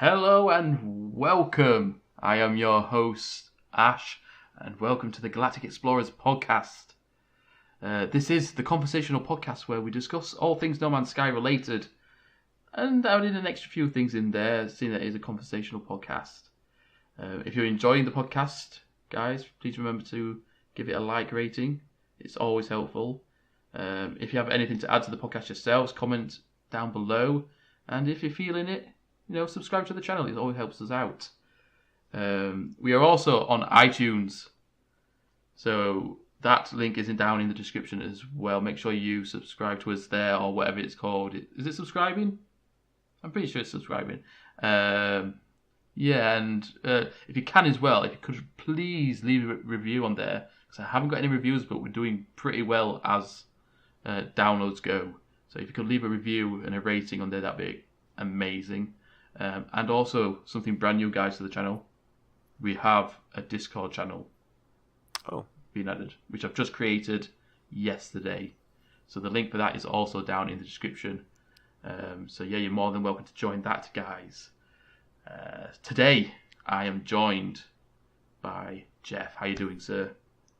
Hello and welcome. I am your host, Ash, and welcome to the Galactic Explorers Podcast. This is the conversational podcast where we discuss all things No Man's Sky related, and adding an extra few things in there, seeing that it is a conversational podcast. If you're enjoying the podcast, guys, please remember to give it a like rating. It's always helpful. If you have anything to add to the podcast yourselves, comment down below, and if you're feeling it, subscribe to the channel. It always helps us out. We are also on iTunes, so that link is down in the description as well. Make sure you subscribe to us there, or whatever it's called. Is it subscribing? I'm pretty sure it's subscribing. And if you can as well, if you could please leave a review on there, because I haven't got any reviews, but we're doing pretty well as downloads go. So if you could leave a review and a rating on there, that'd be amazing. And also something brand new, guys, to the channel. We have a Discord channel being added, which I've just created yesterday. So the link for that is also down in the description. You're more than welcome to join that, guys. Today I am joined by Jeff. How you doing, sir?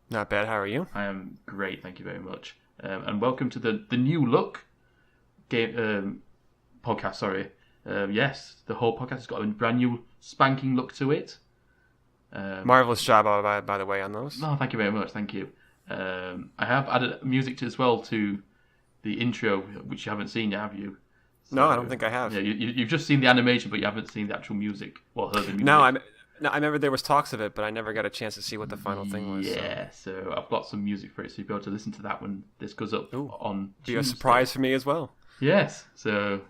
Not bad. How are you? I am great, thank you very much. And welcome to the new look game podcast. Sorry. Yes, the whole podcast has got a brand new spanking look to it. Marvelous job, by the way, on those. No, thank you very much. Thank you. I have added music as well to the intro, which you haven't seen yet, have you? So, no, I don't think I have. Yeah, you've just seen the animation, but you haven't seen the actual music. Well, heard the music. No, I remember there was talks of it, but I never got a chance to see what the final thing was. Yeah, so I've got some music for it, so you'll be able to listen to that when this goes up on Tuesday. Be a surprise for me as well. Yes, so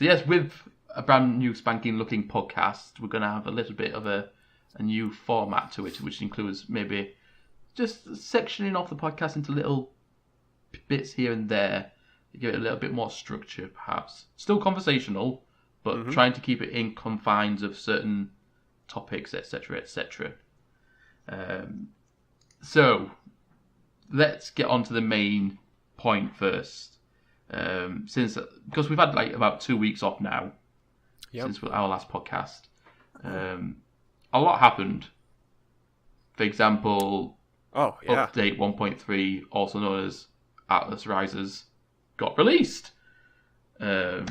yes, with a brand new spanking looking podcast, we're going to have a little bit of a new format to it, which includes maybe just sectioning off the podcast into little bits here and there to give it a little bit more structure, perhaps. Still conversational, but trying to keep it in confines of certain topics, etc., etc. So let's get on to the main point first. Because we've had about 2 weeks off now since our last podcast. A lot happened. For example, update 1.3, also known as Atlas Rises, got released. I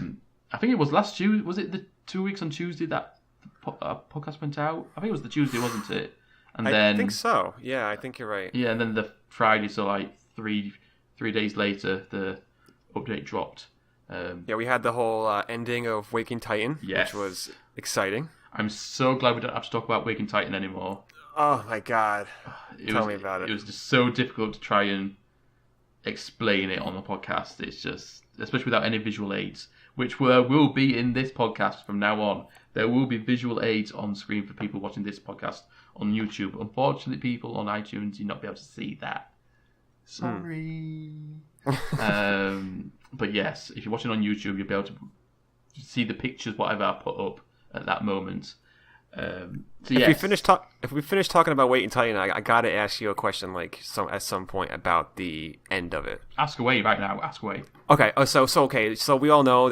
think it was last Tuesday. Was it the 2 weeks on Tuesday that the podcast went out? I think it was the Tuesday, wasn't it? And I think so. Yeah, I think you're right. Yeah, and then the Friday, so 3 days later, the update dropped. We had the whole ending of Waking Titan, which was exciting. I'm so glad we don't have to talk about Waking Titan anymore. Oh my god. Tell me about it. It was just so difficult to try and explain it on the podcast. It's just, especially without any visual aids, which will be in this podcast from now on. There will be visual aids on screen for people watching this podcast on YouTube. Unfortunately, people on iTunes, you'll not be able to see that. Sorry. But yes, if you're watching on YouTube, you'll be able to see the pictures, whatever I put up at that moment. If we finish talking about Waking Titan, I gotta ask you a question, at some point about the end of it. Ask away right now. Ask away. Okay. So we all know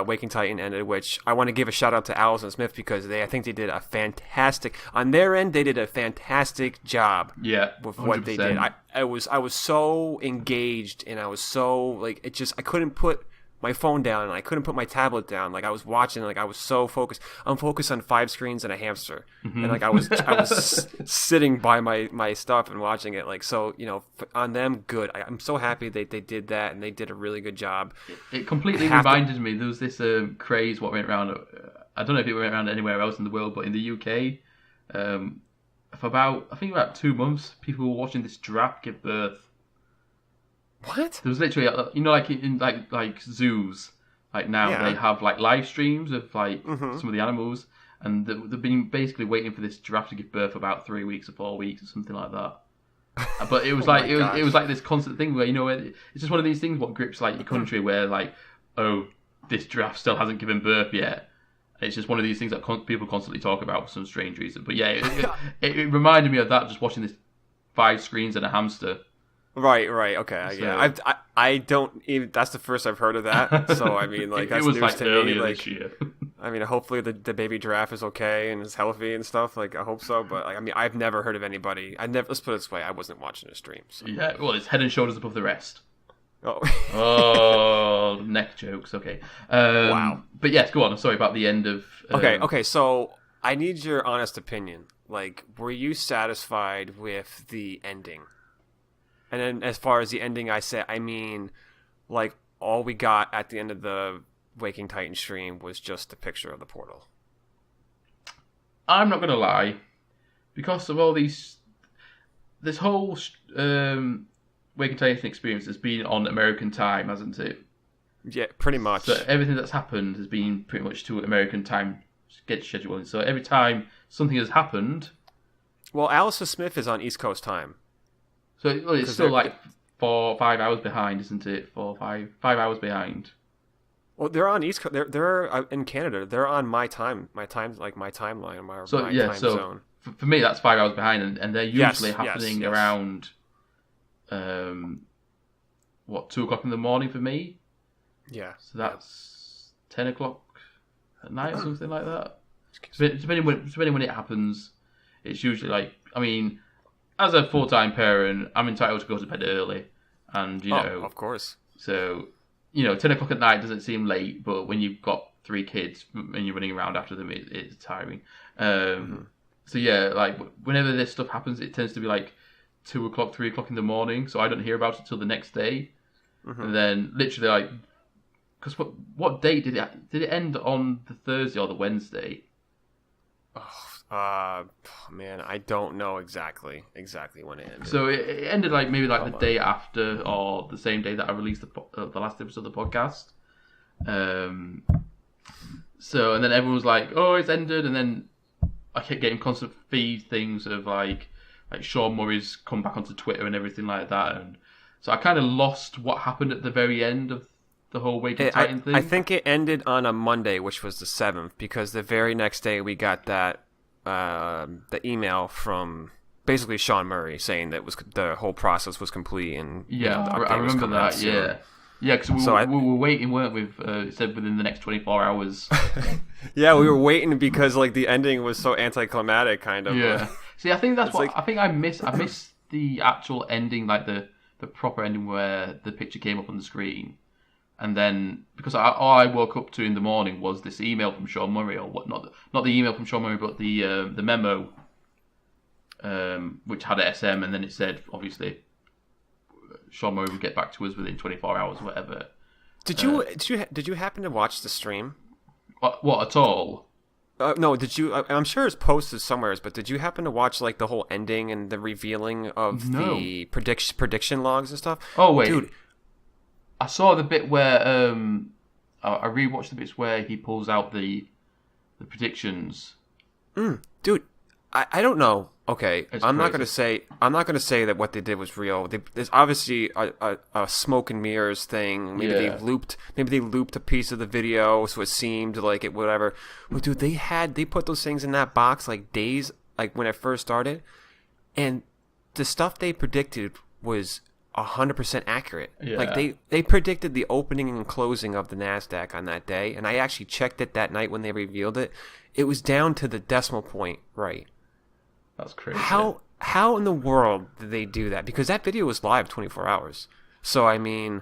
Waking Titan ended, which I want to give a shout out to Allison Smith because I think they did a fantastic on their end. They did a fantastic job. Yeah, with what they did. I was so engaged, and I was so I couldn't put my phone down, and I couldn't put my tablet down. I was watching, I was so focused. I'm focused on 5 screens and a hamster, and I was sitting by my stuff and watching it. On them, good. I'm so happy they did that, and they did a really good job. It completely reminded me. There was this craze what went around. I don't know if it went around anywhere else in the world, but in the UK, for about 2 months, people were watching this giraffe give birth. What? There was literally, in zoos, now they have live streams of some of the animals, and they've been basically waiting for this giraffe to give birth for about 3 weeks or 4 weeks or something like that. But it was it was this constant thing where it's just one of these things what grips your country where this giraffe still hasn't given birth yet. It's just one of these things that people constantly talk about for some strange reason. But yeah, it reminded me of that, just watching this 5 screens and a hamster. Right. Okay. So, Yeah. I don't even. That's the first I've heard of that. So I mean, like that's it was news like to earlier me. Like, this year. I mean, hopefully the baby giraffe is okay and is healthy and stuff. Like, I hope so. But like, I mean, I've never heard of anybody. Let's put it this way: I wasn't watching a stream. So. Yeah, well, it's head and shoulders above the rest. Oh. Oh, neck jokes. Okay. Wow. But yes, go on. I'm sorry about the end of. Okay. So I need your honest opinion. Like, were you satisfied with the ending? And then, as far as the ending, I mean, like, all we got at the end of the Waking Titan stream was just a picture of the portal. I'm not gonna lie, because of all these, this whole Waking Titan experience has been on American time, hasn't it? Yeah, pretty much. So everything that's happened has been pretty much to American time scheduling. So every time something has happened, well, Alistair Smith is on East Coast time. So it's still like 4 or 5 hours behind, isn't it? 4 or 5 hours behind. Well, they're on East Coast. They're in Canada. They're on my time. My time's like my timeline. My time zone. For me, that's 5 hours behind, and they're usually happening around 2 o'clock in the morning for me. Yeah. So that's 10 o'clock at night or something like that. Depending when it happens, it's usually like, I mean, as a full-time parent, I'm entitled to go to bed early, and you know, of course. So, 10 o'clock at night doesn't seem late, but when you've got 3 kids and you're running around after them, it's tiring. So yeah, like whenever this stuff happens, it tends to be like 2 o'clock, 3 o'clock in the morning. So I don't hear about it till the next day, and then literally like, because what date did it end on? The Thursday or the Wednesday? Man, I don't know exactly when it ended. So it ended like maybe like the day after or the same day that I released the last episode of the podcast. So and then everyone was like, "Oh, it's ended," and then I kept getting constant feed things of like Sean Murray's come back onto Twitter and everything like that, and so I kind of lost what happened at the very end of the whole Waking Titan thing. I think it ended on a Monday, which was the 7th, because the very next day we got that. The email from basically Sean Murray saying that the whole process was complete and I remember that. Yeah, because we were waiting, weren't we? It said within the next 24 hours. Yeah, we were waiting because like the ending was so anticlimactic, kind of. Yeah. See, I think that's what I think I miss. I miss the actual ending, like the proper ending where the picture came up on the screen. And then, because all I woke up to in the morning was this email from Sean Murray, or what? Not the email from Sean Murray, but the memo, which had a SM, and then it said, obviously, Sean Murray would get back to us within 24 hours, or whatever. Did you happen to watch the stream? What at all? No, did you? I'm sure it's posted somewhere, but did you happen to watch like the whole ending and the revealing of the prediction logs and stuff? Oh wait, dude. I saw the bit where I rewatched the bits where he pulls out the predictions. Dude, I don't know. Okay, I'm not gonna say that what they did was real. There's obviously a smoke and mirrors thing. Maybe they looped a piece of the video so it seemed like it whatever. But dude, they put those things in that box like days like when it first started, and the stuff they predicted was 100% accurate. Yeah. Like they predicted the opening and closing of the NASDAQ on that day, and I actually checked it that night when they revealed it. It was down to the decimal point right. That's crazy. How in the world did they do that? Because that video was live 24 hours. So I mean,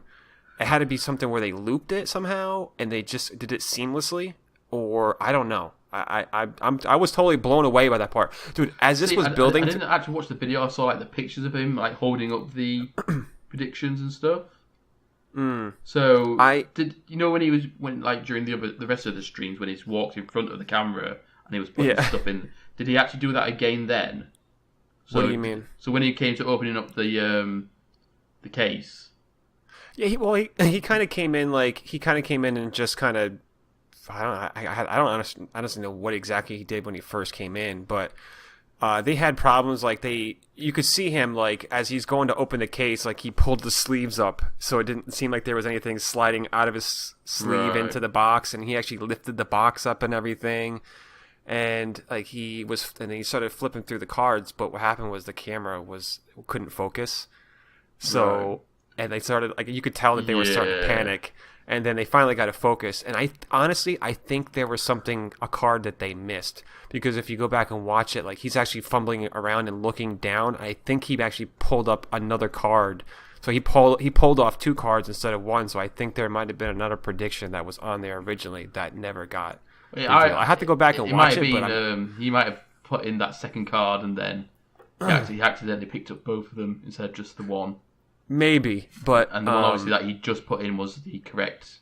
it had to be something where they looped it somehow and they just did it seamlessly, or I don't know. I was totally blown away by that part, dude. As this was building, I didn't actually watch the video. I saw like the pictures of him like holding up the predictions and stuff. So did you know when like during the rest of the streams when he's walked in front of the camera and he was putting stuff in? Did he actually do that again then? So, what do you mean? So when he came to opening up the case, yeah, he kind of came in and just kind of. I don't honestly know what exactly he did when he first came in, but they had problems. Like you could see him like as he's going to open the case, like he pulled the sleeves up, so it didn't seem like there was anything sliding out of his sleeve into the box, and he actually lifted the box up and everything, and like he started flipping through the cards, but what happened was the camera couldn't focus. So, and they started, like, you could tell that they were starting to panic. And then they finally got a focus. And I think there was a card that they missed. Because if you go back and watch it, like, he's actually fumbling around and looking down. I think he actually pulled up another card. So he pulled off 2 cards instead of 1. So I think there might have been another prediction that was on there originally that never got. Yeah, I had to go back and watch it. But he might have put in that second card and then he accidentally picked up both of them instead of just the one. Maybe, but and the one obviously that he just put in was the correct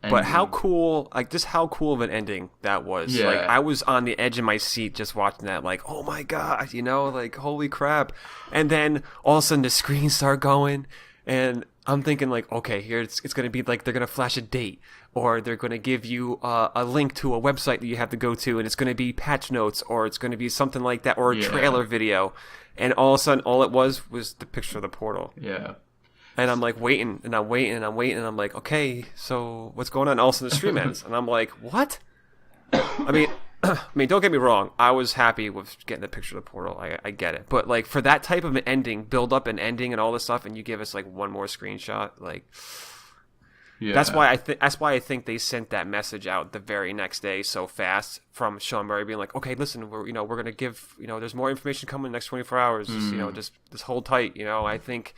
ending. But how cool, like, just how cool of an ending that was. Yeah. Like, I was on the edge of my seat just watching that, like, oh my god, like, holy crap. And then all of a sudden the screens start going, and I'm thinking, like, okay, here it's going to be like they're going to flash a date, or they're going to give you a link to a website that you have to go to, and it's going to be patch notes, or it's going to be something like that, or a trailer video. And all of a sudden, all it was the picture of the portal. Yeah. And I'm like waiting, and I'm waiting, and I'm waiting, and I'm like, okay, so what's going on? All of a sudden the stream ends, and I'm like, what? I mean, don't get me wrong. I was happy with getting the picture of the portal. I get it, but like for that type of an ending, build up an ending and all this stuff, and you give us like one more screenshot, like. Yeah. That's why I think they sent that message out the very next day so fast from Sean Murray being like, okay, listen, we're gonna give, there's more information coming in the next 24 hours. Just hold tight. I think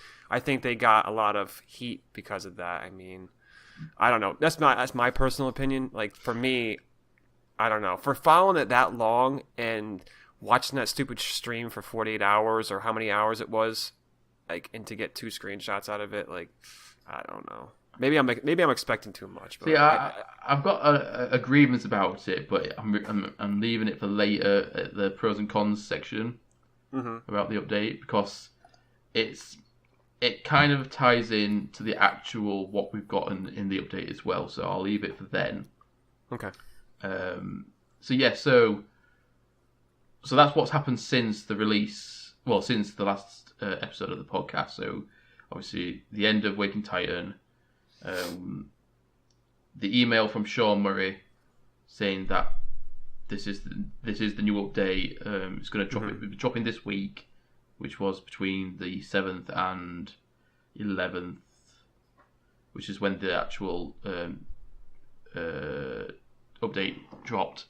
they got a lot of heat because of that. I mean, I don't know. That's my personal opinion. Like for me, I don't know. For following it that long and watching that stupid stream for 48 hours or how many hours it was, like, and to get 2 screenshots out of it, like, I don't know. Maybe I'm expecting too much. But see, I've got a grievance about it, but I'm leaving it for later at the pros and cons section about the update, because it kind of ties in to the actual what we've got in the update as well. So I'll leave it for then. Okay. So that's what's happened since the release. Well, since the last episode of the podcast. So obviously the end of Waking Titan. The email from Sean Murray saying that this is the new update. It's going to be dropping this week, which was between the 7th and 11th, which is when the actual update dropped.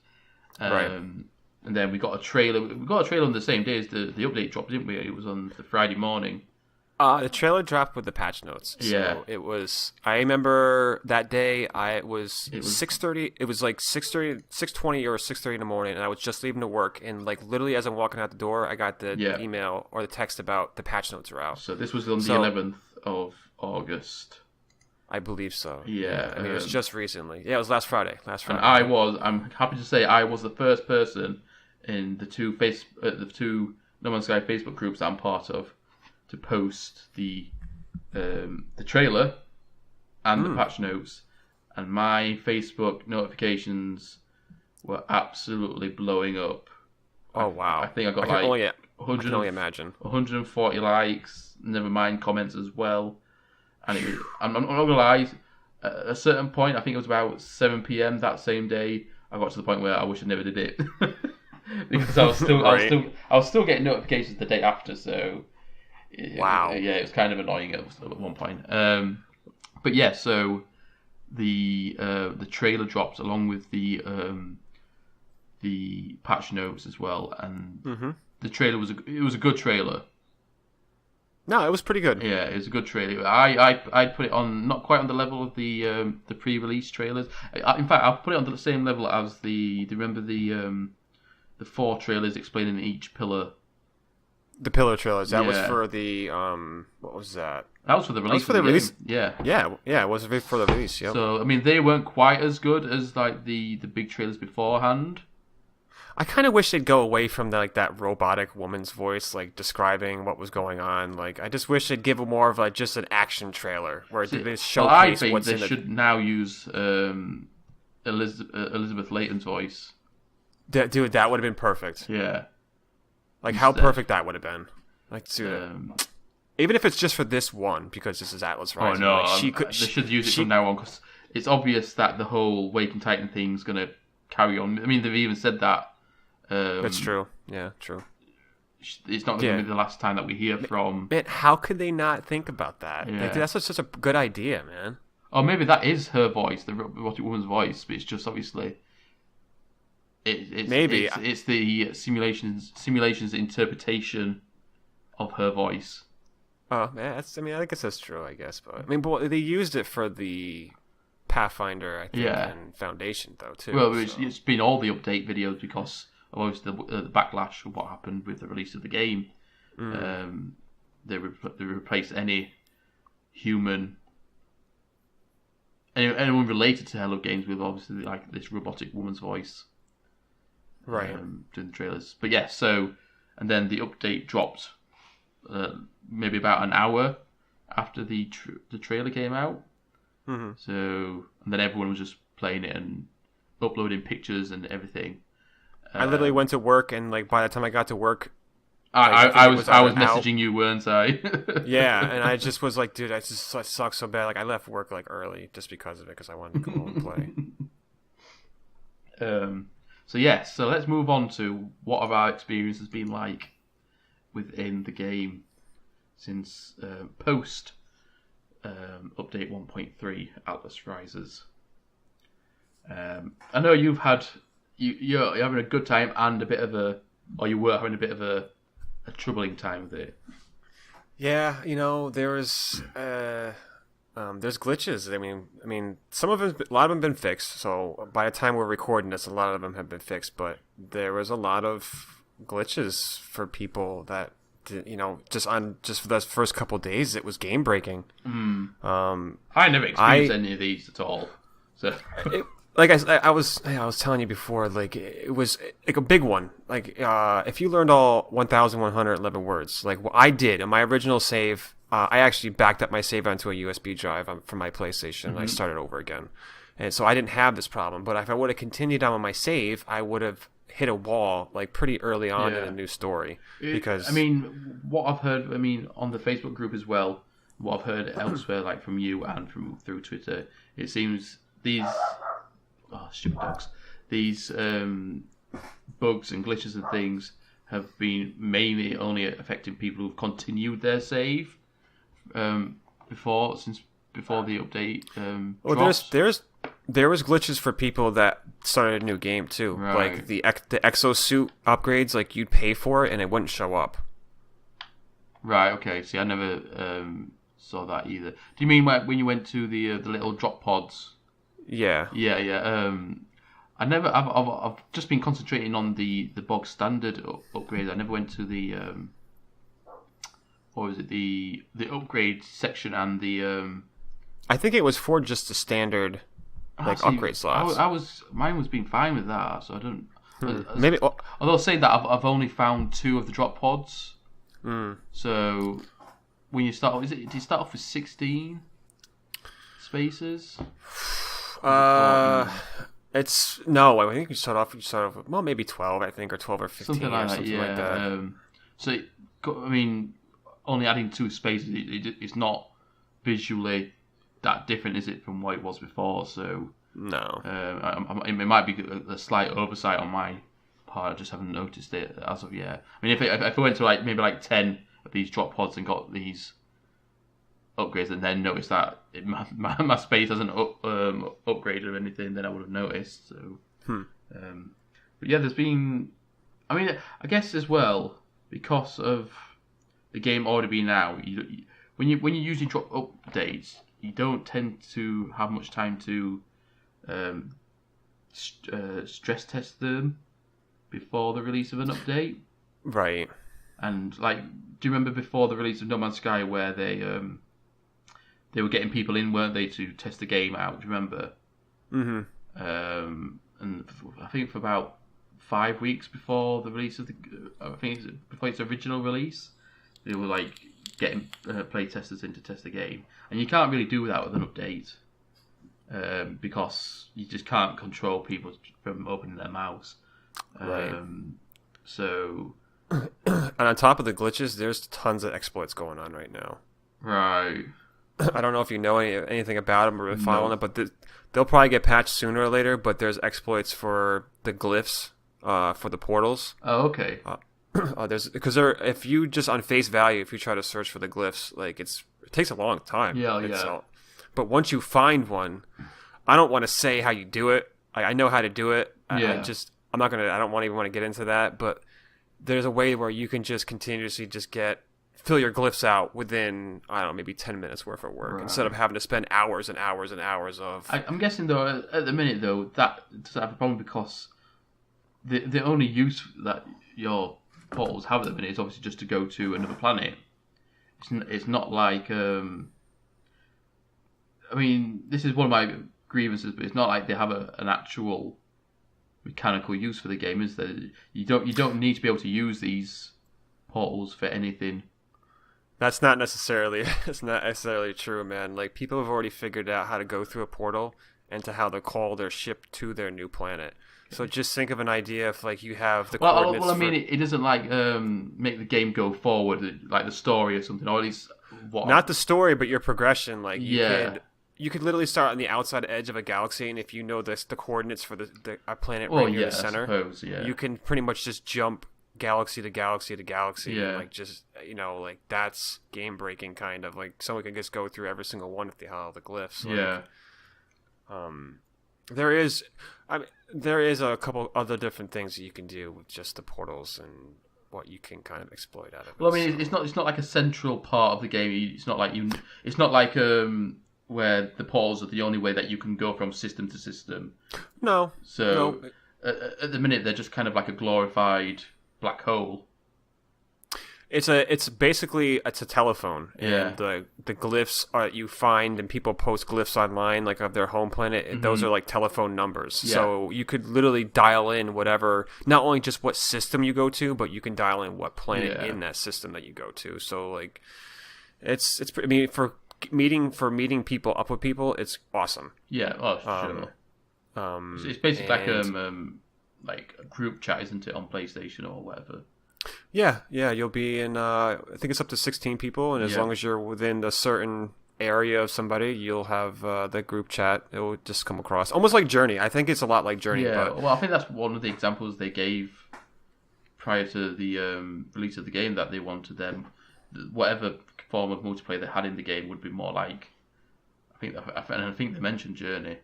Right. And then we got a trailer. We got a trailer on the same day as the update dropped, didn't we? It was on the Friday morning. The trailer dropped with the patch notes. So it was. I remember that day. It was 6:30. It was like 6:30, 6:20 or 6:30 in the morning, and I was just leaving to work. And like literally, as I'm walking out the door, I got the email or the text about the patch notes are out. So this was on the 11th of August. I believe so. Yeah. I mean, it was just recently. Yeah, it was last Friday. And I'm happy to say, I was the first person in the two No Man's Sky Facebook groups that I'm part of to post the trailer and the patch notes, and my Facebook notifications were absolutely blowing up. Oh wow! I think I got I can only imagine 140 likes. Never mind comments as well. And I'm not gonna lie. At a certain point, I think it was about 7 p.m. that same day, I got to the point where I wish I never did it because I was still getting notifications the day after. So. Wow. It was kind of annoying at one point. But yeah, so the trailer dropped along with the patch notes as well, and the trailer was a good trailer. No, it was pretty good. Yeah, it was a good trailer. I'd put it on not quite on the level of the pre-release trailers. In fact, I'll put it on the same level as remember the 4 trailers explaining each pillar. The pillar trailers. That was for the what was that? That was for the release. That was for the release. Yeah. Yeah. It was for the release. Yep. So I mean, they weren't quite as good as like the big trailers beforehand. I kind of wish they'd go away from that robotic woman's voice, like describing what was going on. Like, I just wish they'd give more of just an action trailer where they showcase what's in it. I think they should now use Elizabeth Layton's voice. Dude, that would have been perfect. Yeah. Like, how perfect that would have been. Like, even if it's just for this one, because this is Atlas Rising. Oh, no. They should use it from now on, because it's obvious that the whole Waking Titan thing's going to carry on. I mean, they've even said that. That's true. Yeah, true. it's not going to be the last time that we hear from. Man, how could they not think about that? Yeah. Like, that's such a good idea, man. Or maybe that is her voice, the robotic woman's voice, but it's just obviously it's the simulation's interpretation of her voice. Oh man, I guess that's true. I guess, but they used it for the Pathfinder, I think, and Foundation though too. Well, it's been all the update videos because of obviously the backlash of what happened with the release of the game. They replaced any human. Anyone related to Hello Games with obviously like this robotic woman's voice, right? During the trailers, but yeah. So, and then the update dropped maybe about an hour after the trailer came out. Mm-hmm. So, and then everyone was just playing it and uploading pictures and everything. I literally went to work, and like by the time I got to work, I was messaging you, weren't I? Yeah, and I just was like, dude, I suck so bad. Like I left work like early just because of it, because I wanted to go home and play. So let's move on to what have our experiences been like within the game since post update 1.3 Atlas Rises. I know you're having a good time and you were having a bit of a troubling time with it. Yeah, there's glitches. I mean, some of them, a lot of them have been fixed. So by the time we're recording this, a lot of them have been fixed. But there was a lot of glitches for people that, just for those first couple of days, it was game breaking. I never experienced any of these at all. So. Like I was telling you before, like it was like a big one. Like if you learned all 1,111 words, like what I did in my original save, I actually backed up my save onto a USB drive from my PlayStation. I started over again, and so I didn't have this problem. But if I would have continued on with my save, I would have hit a wall like pretty early on in a new story. Because what I've heard, on the Facebook group as well, what I've heard elsewhere, like from you and through Twitter, it seems these. Oh, stupid dogs. These bugs and glitches and things have been mainly only affecting people who've continued their save before the update. There was glitches for people that started a new game too, right. Like the exosuit upgrades. Like you'd pay for it and it wouldn't show up. Right. Okay. See, I never saw that either. Do you mean when you went to the little drop pods? Yeah. I've just been concentrating on the bog standard upgrades. I never went to the the upgrade section and the I think it was for just the standard upgrade slots. Mine was being fine with that, so I don't. Maybe. Although saying that, I've only found 2 of the drop pods. So when you start, do you start off with 16 spaces? It's no. I think you start off with maybe 12. I think, or 12 or 15, something like that. So only adding 2 spaces, it's not visually that different, is it, from what it was before? So no. It might be a slight oversight on my part. I just haven't noticed it as of yet. If I went to maybe 10 of these drop pods and got these upgrades and then noticed that my space hasn't upgraded or anything, then I would have noticed. So, but yeah, there's been. I guess as well, because of the game already being out, when you usually drop updates, you don't tend to have much time to stress test them before the release of an update. Right. And do you remember before the release of No Man's Sky where they were getting people in, weren't they, to test the game out? Do you remember? Mm-hmm. And I think for about 5 weeks before the release of before its original release, they were getting play testers in to test the game, and you can't really do that with an update because you just can't control people from opening their mouths. Right. So. And on top of the glitches, there's tons of exploits going on right now. Right. I don't know if you know anything about them or following it, but they'll probably get patched sooner or later. But there's exploits for the glyphs, for the portals. Oh, okay. if you just on face value, if you try to search for the glyphs, like it takes a long time. Yeah. But once you find one, I don't want to say how you do it. I know how to do it. I don't even want to get into that, but there's a way where you can just continuously just fill your glyphs out within, I don't know, maybe 10 minutes worth of work, instead of having to spend hours and hours and hours of... I'm guessing, though, at the minute, though, that does have a problem because the only use that your portals have at the minute is obviously just to go to another planet. It's not like... I mean, this is one of my grievances, but it's not like they have an actual mechanical use for the game, is there? You don't need to be able to use these portals for anything. That's not necessarily true, man. Like, people have already figured out how to go through a portal and to how to call their ship to their new planet. So just think of an idea if, like, you have the coordinates. Well, I mean, it doesn't like make the game go forward, like the story or something, or at least not the story, but your progression. Like, you could literally start on the outside edge of a galaxy, and if you know the coordinates for a planet right near the center, I suppose, you can pretty much just jump galaxy to galaxy to galaxy. Yeah. Like, just, like, that's game breaking, kind of. Like, someone can just go through every single one if they have the glyphs. Like, there is a couple other different things that you can do with just the portals and what you can kind of exploit out of it. Well, I mean, it's not like a central part of the game. It's not like where the portals are the only way that you can go from system to system. No. So at the minute they're just kind of like a glorified black hole. It's basically a telephone, and the glyphs you find, and people post glyphs online, like of their home planet. Mm-hmm. Those are like telephone numbers, so you could literally dial in whatever, not only just what system you go to, but you can dial in what planet in that system that you go to. So like, it's I mean, for meeting people up with people, it's awesome. Yeah, sure. It's basically like a group chat, isn't it, on PlayStation or whatever? Yeah, you'll be in, I think it's up to 16 people, and as long as you're within a certain area of somebody, you'll have the group chat. It will just come across. Almost like Journey. I think it's a lot like Journey. Yeah, but... well, I think that's one of the examples they gave prior to the release of the game, that they wanted them, whatever form of multiplayer they had in the game would be more like, I think they mentioned Journey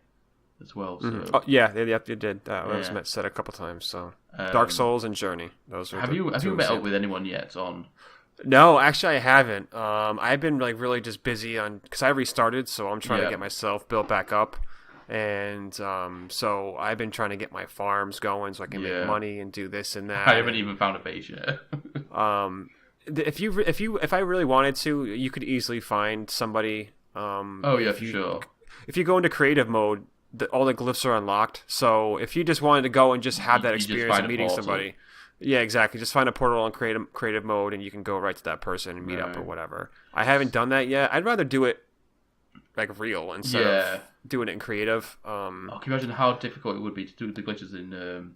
as well. So. Mm-hmm. Oh, yeah, they did. That was said a couple times. So Dark Souls and Journey. Those are. Have you met up with anyone yet on? No, actually, I haven't. I've been like really just busy because I restarted, so I'm trying to get myself built back up, and so I've been trying to get my farms going so I can make money and do this and that. I haven't even found a base yet. If I really wanted to, you could easily find somebody. For sure. If you go into creative mode, all the glyphs are unlocked. So if you just wanted to go and just have that experience of meeting somebody, exactly. Just find a portal on creative mode, and you can go right to that person and meet up or whatever. I haven't done that yet. I'd rather do it like real instead of doing it in creative. Can you imagine how difficult it would be to do the glitches in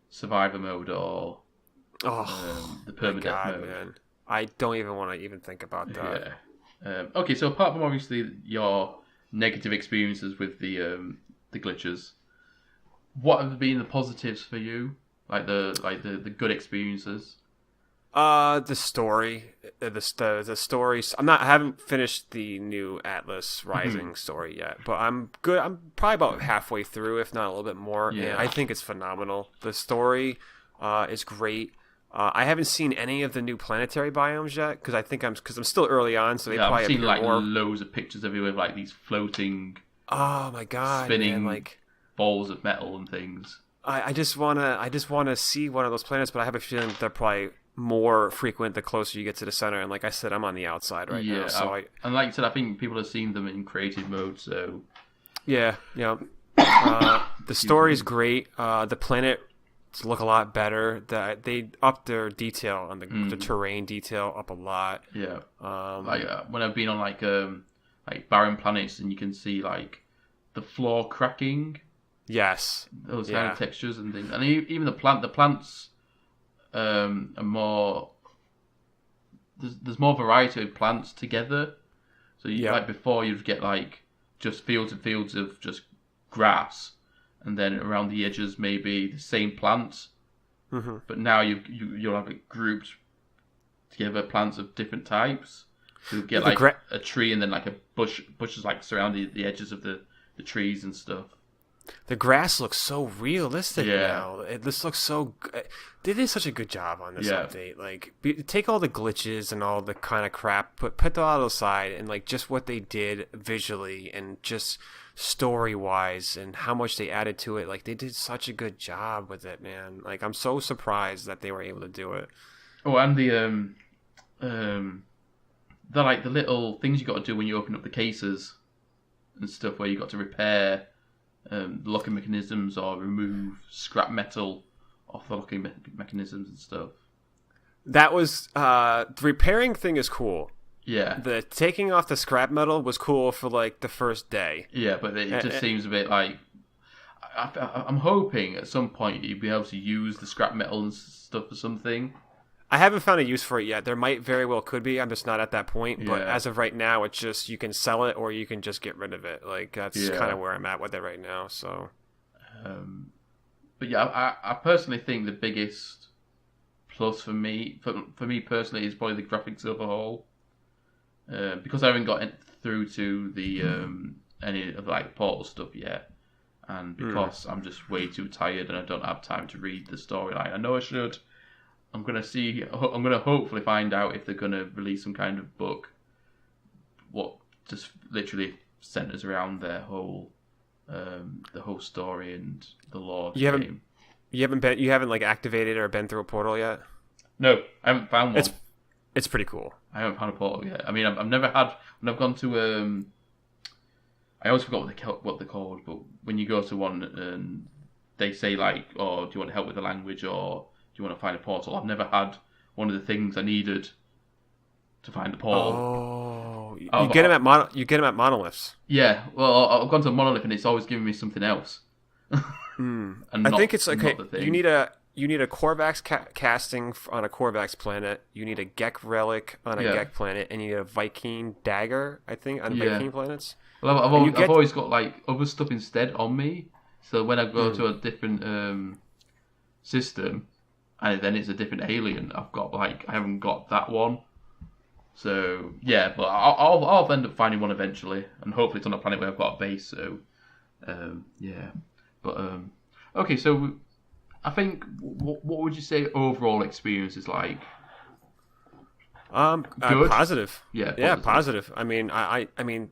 survivor mode or the permadeath mode? Man. I don't even want to even think about that. Yeah. Okay, so apart from obviously your negative experiences with the glitches, what have been the positives for you? Like the good experiences? The story, the stories. I haven't finished the new Atlas Rising story yet, but I'm good. I'm probably about halfway through, if not a little bit more. Yeah, and I think it's phenomenal. The story is great. I haven't seen any of the new planetary biomes yet because I'm still early on, so they probably I've seen like more. Loads of pictures of you with like these floating, oh my god, spinning man, like balls of metal and things. I just wanna see one of those planets, but I have a feeling they're probably more frequent the closer you get to the center. And like I said, I'm on the outside right now, so and like you said, I think people have seen them in creative mode. So yeah. The story's great. The planet look a lot better. That they upped their detail on the terrain detail up a lot. Yeah. When I've been on like barren planets, and you can see like the floor cracking. Yes. Those kind of textures and things, and even the plants are more. There's more variety of plants together. So like before, you'd get like just fields and fields of just grass. And then around the edges, maybe the same plants, Mm-hmm. But now you'll have like groups together, plants of different types. So you get like a tree and then like a bushes like surrounding the edges of the trees and stuff. The grass looks so realistic now. This looks so good. They did such a good job on this update. Like, take all the glitches and all the kind of crap, put that out aside, and like just what they did visually and just story wise and how much they added to it. Like, they did such a good job with it, man. Like, I'm so surprised that they were able to do it. Oh, and the like the little things you got to do when you open up the cases and stuff, where you got to repair locking mechanisms or remove scrap metal off the locking mechanisms and stuff. That was the repairing thing is cool. Yeah. The taking off the scrap metal was cool for like the first day. Yeah, but it just seems a bit like I'm hoping at some point you'd be able to use the scrap metal and stuff for something. I haven't found a use for it yet. There might very well could be. I'm just not at that point. But as of right now, it's just you can sell it or you can just get rid of it. Like that's kind of where I'm at with it right now. So, but yeah, I personally think the biggest plus for me personally is probably the graphics overhaul. Because I haven't got through to the any of like Portal stuff yet, and because I'm just way too tired and I don't have time to read the storyline. I know I should. I'm gonna hopefully find out if they're gonna release some kind of book, what just literally centers around their whole, the whole story and the lore. You haven't like activated or been through a portal yet? No, I haven't found one. It's pretty cool. I haven't found a portal yet. I mean, I've never had when I've gone to I always forgot what they're called, but when you go to one and they say like, "Oh, do you want help with the language?" or "Do you want to find a portal?" I've never had one of the things I needed to find the portal. Oh, you get them at monoliths. Yeah, well, I've gone to a monolith and it's always giving me something else. And I think it's okay. You need a Korvax casting on a Korvax planet. You need a Gek relic on a Gek planet, and you need a Viking dagger. I think on Viking planets. Well, I've always got like other stuff instead on me. So when I go to a different system, and then it's a different alien, I haven't got that one. So yeah, but I'll end up finding one eventually, and hopefully it's on a planet where I've got a base. So yeah, but okay. So I think what would you say overall experience is like? Good? Positive. Yeah, positive. I mean, I mean,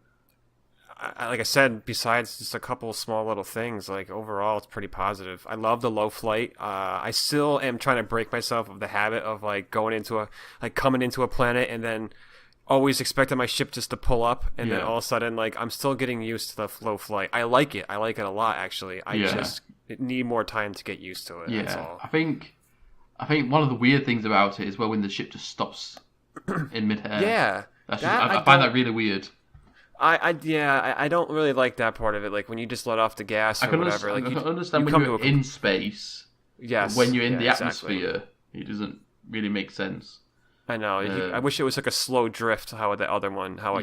like I said, besides just a couple small little things, like overall, it's pretty positive. I love the low flight. I still am trying to break myself of the habit of like coming into a planet and then always expecting my ship just to pull up, and then all of a sudden, like I'm still getting used to the low flight. I like it. I like it a lot, actually. I just need more time to get used to it. Yeah, that's all. I think one of the weird things about it is when the ship just stops in midair. Yeah, I find that really weird. I don't really like that part of it. Like when you just let off the gas or whatever. I can understand when you're in space. Yes. When you're in the atmosphere, it doesn't really make sense. I know. I wish it was like a slow drift, how it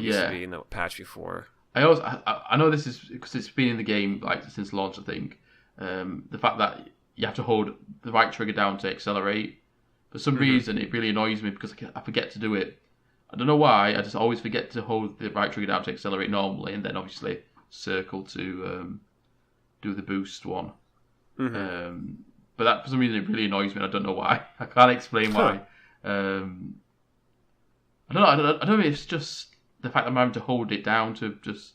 used to be in the patch before. I know this is because it's been in the game like since launch. I think the fact that you have to hold the right trigger down to accelerate. For some reason, it really annoys me because I forget to do it. I don't know why. I just always forget to hold the right trigger down to accelerate normally, and then obviously circle to do the boost one. But that for some reason it really annoys me. And I don't know why. I can't explain why. I don't know. I don't know. It's just the fact that I'm having to hold it down to just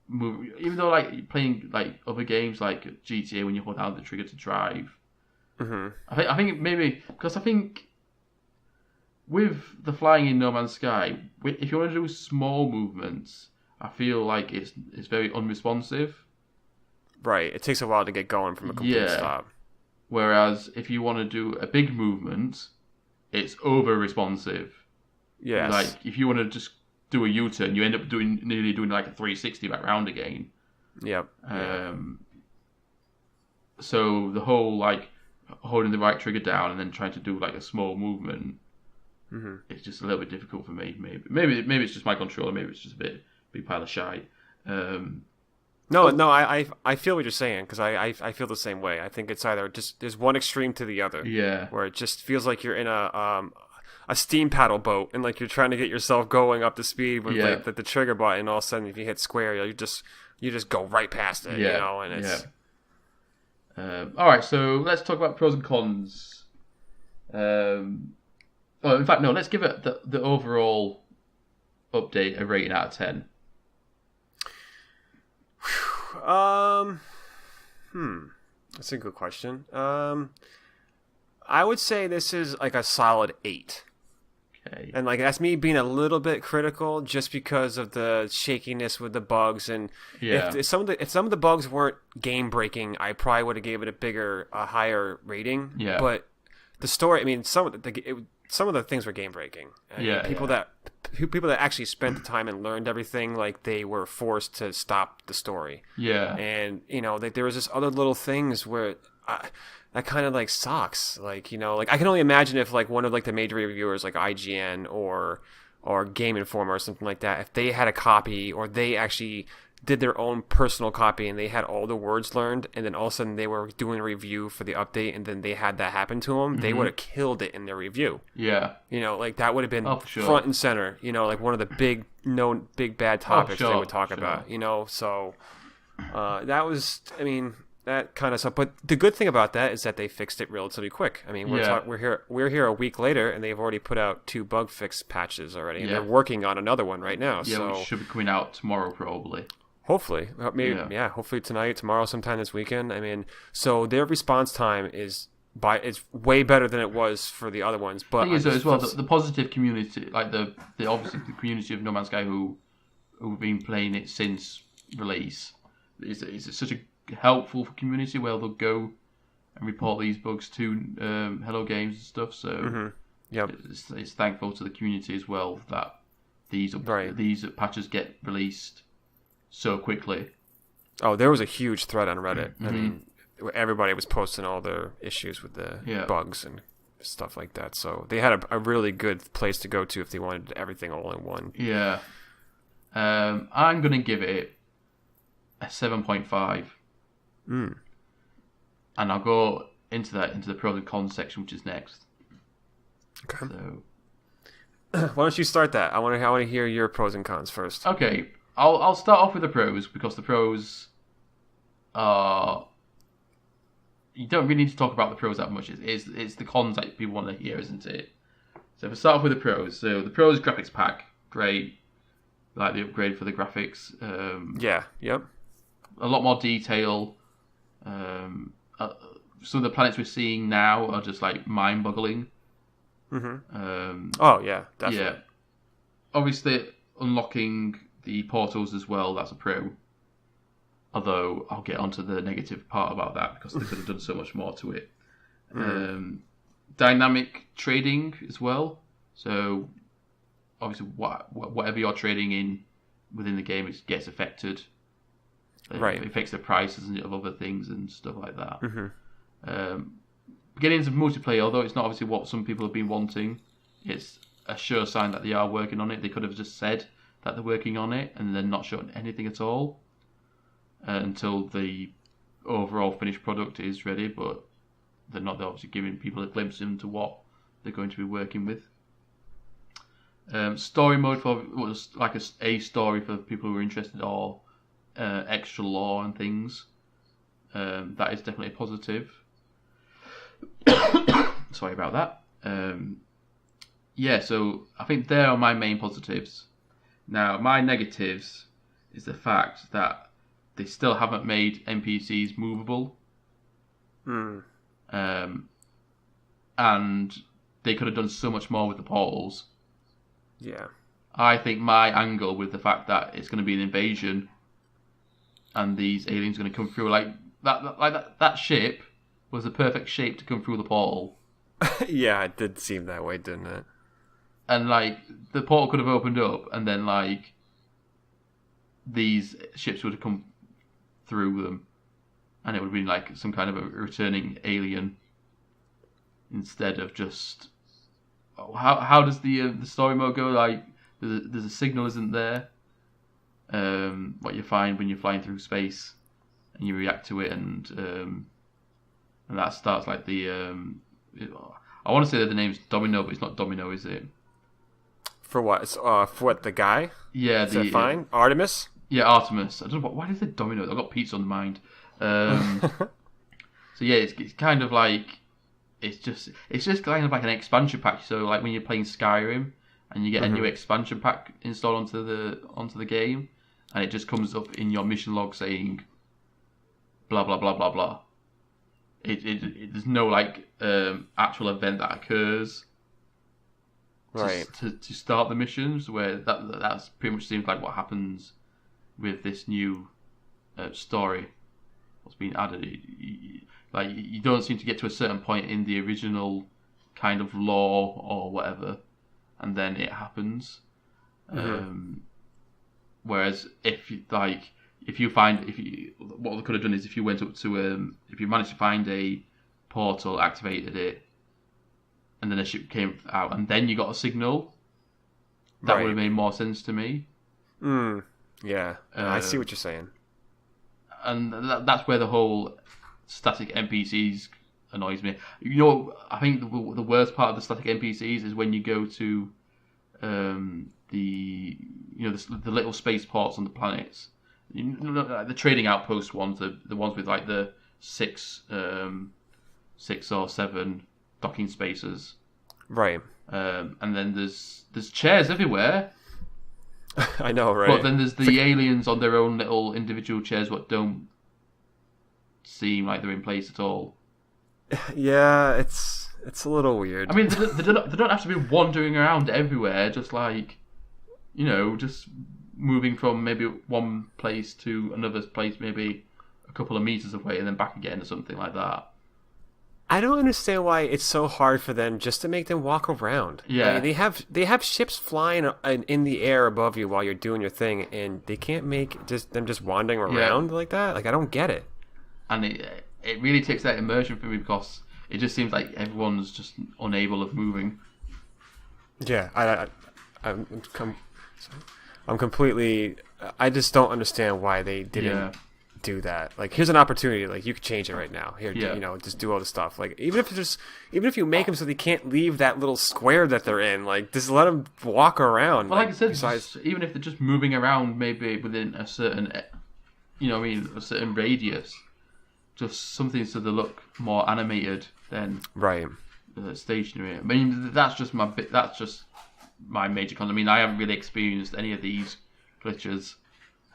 move. Even though like playing like other games like GTA, when you hold down the trigger to drive. I think maybe because I think. With the flying in No Man's Sky, if you want to do small movements, I feel like it's very unresponsive. Right, it takes a while to get going from a complete stop. Whereas if you want to do a big movement, it's over responsive. Yes. Like if you want to just do a U-turn, you end up nearly doing like a 360 back round again. Yep. So the whole like holding the right trigger down and then trying to do like a small movement. It's just a little bit difficult for me. Maybe it's just my controller. Maybe it's just a big pile of shite. No, no, I feel what you're saying because I feel the same way. I think it's either just there's one extreme to the other. Yeah. Where it just feels like you're in a steam paddle boat and like you're trying to get yourself going up to speed with like the trigger button. And all of a sudden, if you hit square, you just go right past it. Yeah. And it's all right. So let's talk about pros and cons. In fact, no. Let's give it the overall update a rating out of 10. That's a good question. I would say this is like a solid 8. Okay. And like that's me being a little bit critical just because of the shakiness with the bugs and if some of the bugs weren't game breaking, I probably would have gave it a higher rating. Yeah. But the story, I mean, some of the things were game breaking. People that actually spent the time and learned everything, like they were forced to stop the story. Yeah. And there was this other little things where that kind of like sucks. Like like I can only imagine if like one of like the major reviewers like IGN or Game Informer or something like that, if they had a copy or they actually did their own personal copy and they had all the words learned and then all of a sudden they were doing a review for the update and then they had that happen to them, they would have killed it in their review. Yeah. Like that would have been sure. front and center, like one of the big bad topics they would talk about, so that was, I mean, that kind of stuff. But the good thing about that is that they fixed it relatively quick. I mean, we're here a week later, and they've already put out 2 bug fix patches already, and they're working on another one right now. Yeah, so which should be coming out tomorrow, probably. Hopefully, maybe hopefully tonight, tomorrow, sometime this weekend. I mean, so their response time is way better than it was for the other ones. But as well, the positive community, like the obviously the community of No Man's Sky who've been playing it since release, is such a helpful community where they'll go and report these bugs to Hello Games and stuff. So it's thankful to the community as well that these patches get released so quickly. Oh, there was a huge thread on Reddit. I mean, everybody was posting all their issues with the bugs and stuff like that. So they had a really good place to go to if they wanted everything all in one. Yeah. I'm going to give it a 7.5. And I'll go into the pros and cons section, which is next. Okay. So, why don't you start that? I want to hear your pros and cons first. Okay, I'll start off with the pros because the pros are, you don't really need to talk about the pros that much. It's the cons that people want to hear, isn't it? So if we start off with the pros, so the pros graphics pack, great, like the upgrade for the graphics. A lot more detail. Some of the planets we're seeing now are just like mind-boggling. Oh yeah, definitely. Yeah, obviously unlocking the portals as well. That's a pro. Although I'll get onto the negative part about that because they could have done so much more to it. Dynamic trading as well. So obviously, whatever you're trading in within the game, it gets affected. Right. It affects the prices of other things and stuff like that. Getting into multiplayer, although it's not obviously what some people have been wanting, it's a sure sign that they are working on it. They could have just said that they're working on it and then not shown anything at all until the overall finished product is ready, but they're obviously giving people a glimpse into what they're going to be working with. Story mode was like a story for people who are interested, or extra lore and things. That is definitely a positive. Sorry about that. So I think there are my main positives. Now, my negatives is the fact that they still haven't made NPCs movable. And they could have done so much more with the portals. Yeah. I think my angle with the fact that it's going to be an invasion and these aliens are going to come through, that ship was the perfect shape to come through the portal. Yeah, it did seem that way, didn't it? And the portal could have opened up, and then these ships would have come through them, and it would have been some kind of a returning alien instead of just. How does the story mode go? There's a signal isn't there, what you find when you're flying through space, and you react to it, and that starts like the. I want to say that the name's Domino, but it's not Domino, is it? For what? For what? The guy? Yeah, Is that fine? Artemis? Yeah, Artemis. I don't know why did they Domino? I've got pizza on the mind. So yeah, it's kind of like it's just kind of like an expansion pack. So like when you're playing Skyrim and you get a new expansion pack installed onto the game, and it just comes up in your mission log saying blah blah blah blah blah. There's no like actual event that occurs to start the missions, where that's pretty much seems like what happens with this new story. What's been added? Like you don't seem to get to a certain point in the original kind of lore or whatever, and then it happens. Whereas what they could have done is if you went up to if you managed to find a portal, activated it, and then a ship came out, and then you got a signal, that would have made more sense to me. Yeah, I see what you're saying. And that's where the whole static NPCs annoys me. You know, I think the worst part of the static NPCs is when you go to the little spaceports on the planets. Like the trading outpost ones, the ones with like the six or seven docking spaces. Right. And then there's chairs everywhere. I know, right? But then there's the aliens on their own little individual chairs what don't seem like they're in place at all. Yeah, it's a little weird. I mean, they don't have to be wandering around everywhere, just like, just moving from maybe one place to another place, maybe a couple of meters away and then back again or something like that. I don't understand why it's so hard for them just to make them walk around. Yeah, I mean, they have ships flying in the air above you while you're doing your thing, and they can't make them just wandering around like that. Like, I don't get it. And it really takes that immersion for me because it just seems like everyone's just unable of moving. Yeah, I'm completely. I just don't understand why they didn't do that. Like, here's an opportunity. Like, you could change it right now. Here, just do all the stuff. Like, even if you make them so they can't leave that little square that they're in, like, just let them walk around. Well, like I said, even if they're just moving around, maybe within a certain, a certain radius, just something so they look more animated than stationary. I mean, that's just my major con. I mean, I haven't really experienced any of these glitches.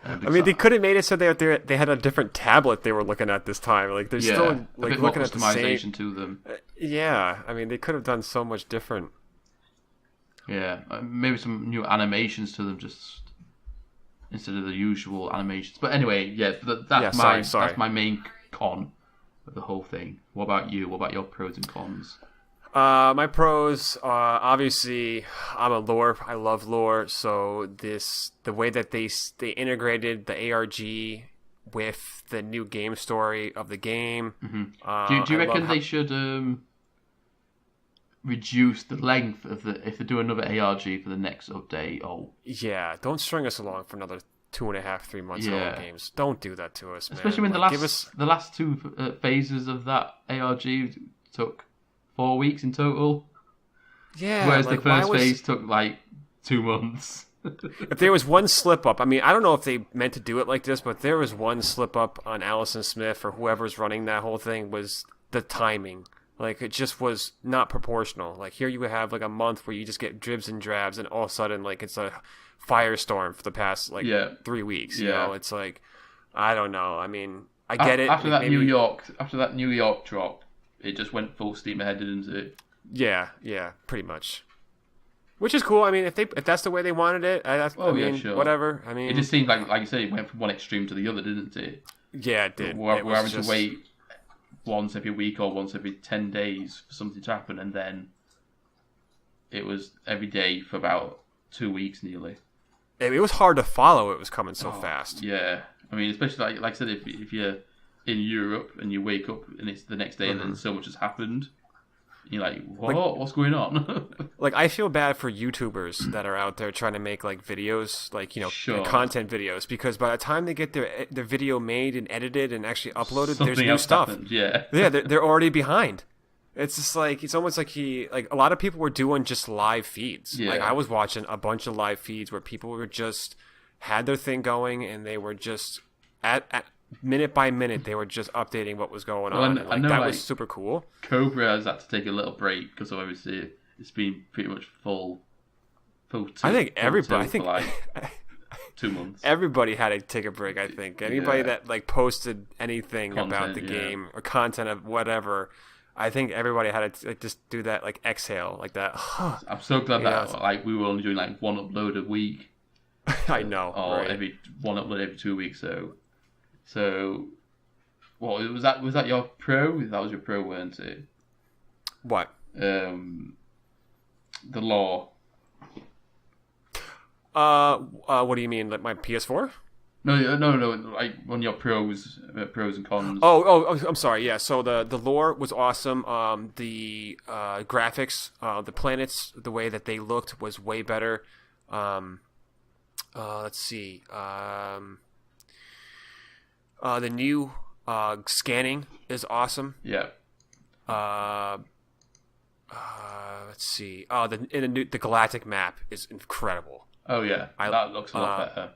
I mean, they could have made it so they had a different tablet they were looking at this time. Like, they're still like looking at the same to them. Yeah, I mean, they could have done so much different. Yeah, maybe some new animations to them, just instead of the usual animations. But anyway, that's my main con of the whole thing. What about you? What about your pros and cons? My pros, obviously, I love lore. So the way that they integrated the ARG with the new game story of the game. Mm-hmm. Do you reckon they should reduce the length of if they do another ARG for the next update? Yeah, don't string us along for another 2.5, 3 months old games. Don't do that to us, man. Especially when the last two phases of that ARG took 4 weeks in total. Yeah. Whereas the first phase took like 2 months. If there was one slip up, I mean, I don't know if they meant to do it like this, but there was one slip up on Allison Smith or whoever's running that whole thing was the timing. Like, it just was not proportional. Like, here you have like a month where you just get dribs and drabs, and all of a sudden, like, it's a firestorm for the past 3 weeks. You know, it's like, I don't know. I mean, I get it. After that New York drop, it just went full steam ahead, didn't it? Yeah, pretty much. Which is cool. I mean, if that's the way they wanted it, sure. Whatever. I mean, it just seemed like you said, it went from one extreme to the other, didn't it? Yeah, it did. We're having to wait once every week or once every 10 days for something to happen, and then it was every day for about 2 weeks nearly. It was hard to follow. It was coming so fast. Yeah, I mean, especially like I said, if you're in Europe and you wake up and it's the next day and then so much has happened, You're like, what? What's going on? Like, I feel bad for YouTubers that are out there trying to make like videos, like, you know, Sure. content videos, because by the time they get their video made and edited and actually uploaded, there's Something new else stuff. happened, yeah. Yeah, they're already behind. It's just like, it's almost like a lot of people were doing just live feeds. Yeah. Like, I was watching a bunch of live feeds where people were just had their thing going, and they were just at minute by minute, they were just updating what was going on. And, I know, that like, was super cool. Cobra has had to take a little break because obviously it's been pretty much full. I think everybody. I think for like 2 months. Everybody had to take a break. I think anybody Yeah. that like posted anything Content, about the yeah. game or content of whatever, I think everybody had to like, just do that, like exhale, like that. I'm so glad Yeah. that like we were only doing like one upload a week. I know. Or Right? one upload every 2 weeks. So what was that? Was that your pro? That was your pro, weren't it? What? The law. What do you mean? Like my PS4? No. Like on your pros and cons. Oh, I'm sorry. Yeah. So the lore was awesome. The graphics, the planets, the way that they looked was way better. Let's see. The new scanning is awesome. Yeah. Let's see. The Galactic map is incredible. Oh yeah. That looks a lot better.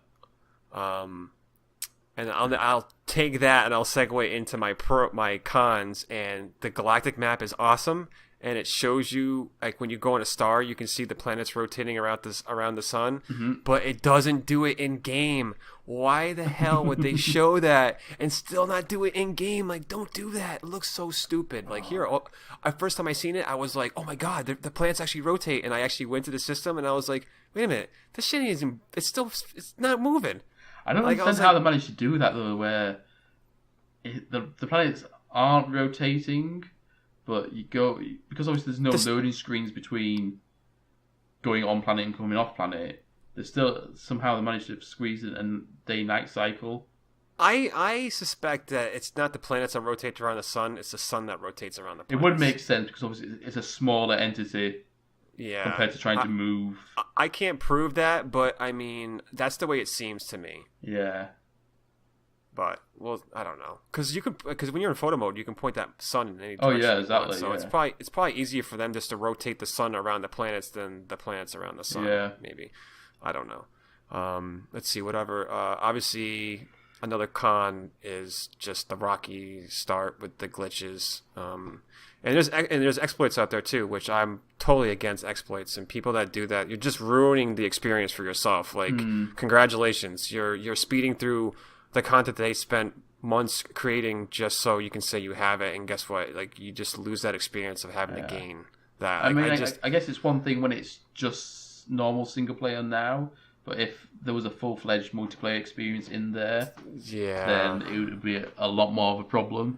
And I'll take that and I'll segue into my cons. And the Galactic map is awesome, and it shows you like when you go on a star, you can see the planets rotating around the sun, but it doesn't do it in game. Why the hell would they show that and still not do it in game? Like, don't do that. It looks so stupid. Like here, first time I seen it, I was like, oh my god, the planets actually rotate, and I actually went to the system and I was like, wait a minute, this shit isn't. It's not moving. I don't understand how they managed to do that though, where the planets aren't rotating, but you go because obviously there's no loading screens between going on planet and coming off planet. There's still somehow they managed to squeeze in a day-night cycle. I suspect that it's not the planets that rotate around the sun; it's the sun that rotates around the planets. It would make sense because obviously it's a smaller entity. Yeah. Compared to trying to move. I can't prove that, but I mean, that's the way it seems to me. Yeah. But, well, I don't know. Because when you're in photo mode, you can point that sun in any direction. Oh, yeah, exactly. So it's probably easier for them just to rotate the sun around the planets than the planets around the sun. Yeah. Maybe. I don't know. Let's see, whatever. Obviously, another con is just the rocky start with the glitches. And there's exploits out there too, which I'm totally against exploits. And people that do that, you're just ruining the experience for yourself. Like, congratulations, you're speeding through the content they spent months creating just so you can say you have it. And guess what? Like, you just lose that experience of having to gain that. I mean, I guess it's one thing when it's just normal single player now, but if there was a full-fledged multiplayer experience in there, then it would be a lot more of a problem.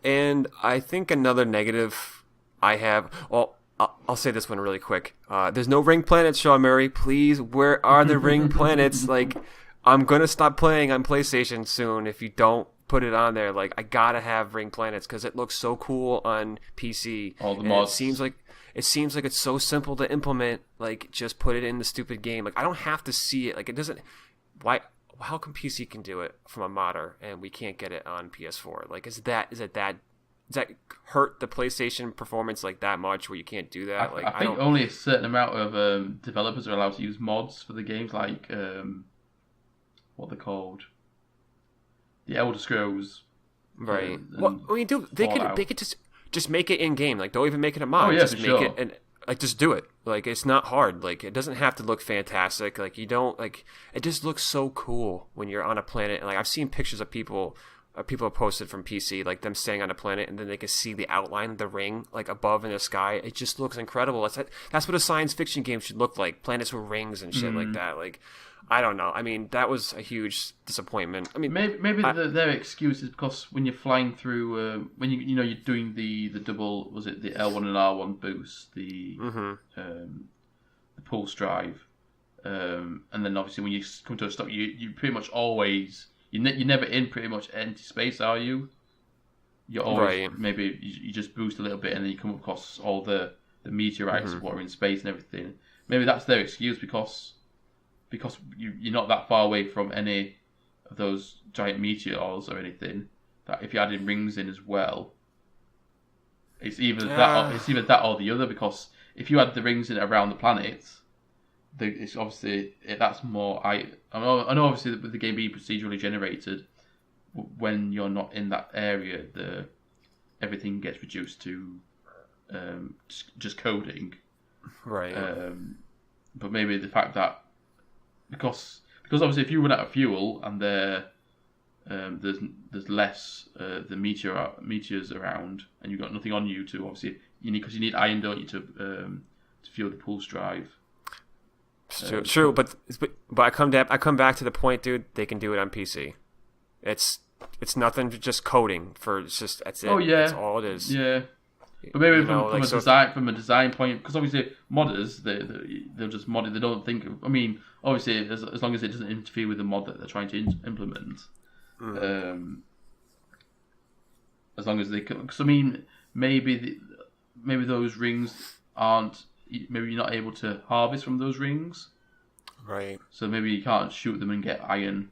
And I think another negative I have... Well, I'll say this one really quick. There's no ring planets, Sean Murray. Please, where are the ring planets? Like, I'm going to stop playing on PlayStation soon if you don't put it on there. Like, I got to have ring planets because it looks so cool on PC. All the mods. It seems like it's so simple to implement. Like, just put it in the stupid game. Like, I don't have to see it. Like, it doesn't... Why... How come PC can do it from a modder and we can't get it on PS4? Like, does that hurt the PlayStation performance like that much where you can't do that? I think only a certain amount of developers are allowed to use mods for the games, like what they're called, the Elder Scrolls. Right. Well, I mean, dude, they could just make it in game. Like, don't even make it a mod. Oh yeah, just for make sure. it and. Like, just do it. Like, it's not hard. Like, it doesn't have to look fantastic. Like, you don't, like, it just looks so cool when you're on a planet. And, like, I've seen pictures of people have posted from PC, like, them staying on a planet, and then they can see the outline of the ring, like, above in the sky. It just looks incredible. That's what a science fiction game should look like. Planets with rings and shit like that. Like, I don't know. I mean, that was a huge disappointment. I mean, maybe their excuse is because when you're flying through, when you're doing the double, was it the L1 and R1 boost, the pulse drive, and then obviously when you come to a stop, you pretty much always you're never in pretty much empty space, are you? you always maybe you just boost a little bit and then you come across all the meteorites what are in space and everything. Maybe that's their excuse because you're not that far away from any of those giant meteors or anything. That if you added rings in as well, it's either that or the other. Because if you add the rings in around the planets, it's obviously that's more. I know obviously with the game being procedurally generated, when you're not in that area, everything gets reduced to just coding. Right. But maybe the fact that because obviously if you run out of fuel and there's less the meteors around and you've got nothing on you to obviously you need iron, don't you, to fuel the pulse drive. True, but I come back to the point, dude. They can do it on PC. It's nothing just coding for. It's just that's it. Oh yeah, that's all it is. Yeah, but maybe from a design point, because obviously modders they'll just mod it. They don't think. I mean, obviously as long as it doesn't interfere with the mod that they're trying to implement. As long as they can, because I mean, maybe those rings aren't. Maybe you're not able to harvest from those rings. Right. So maybe you can't shoot them and get iron.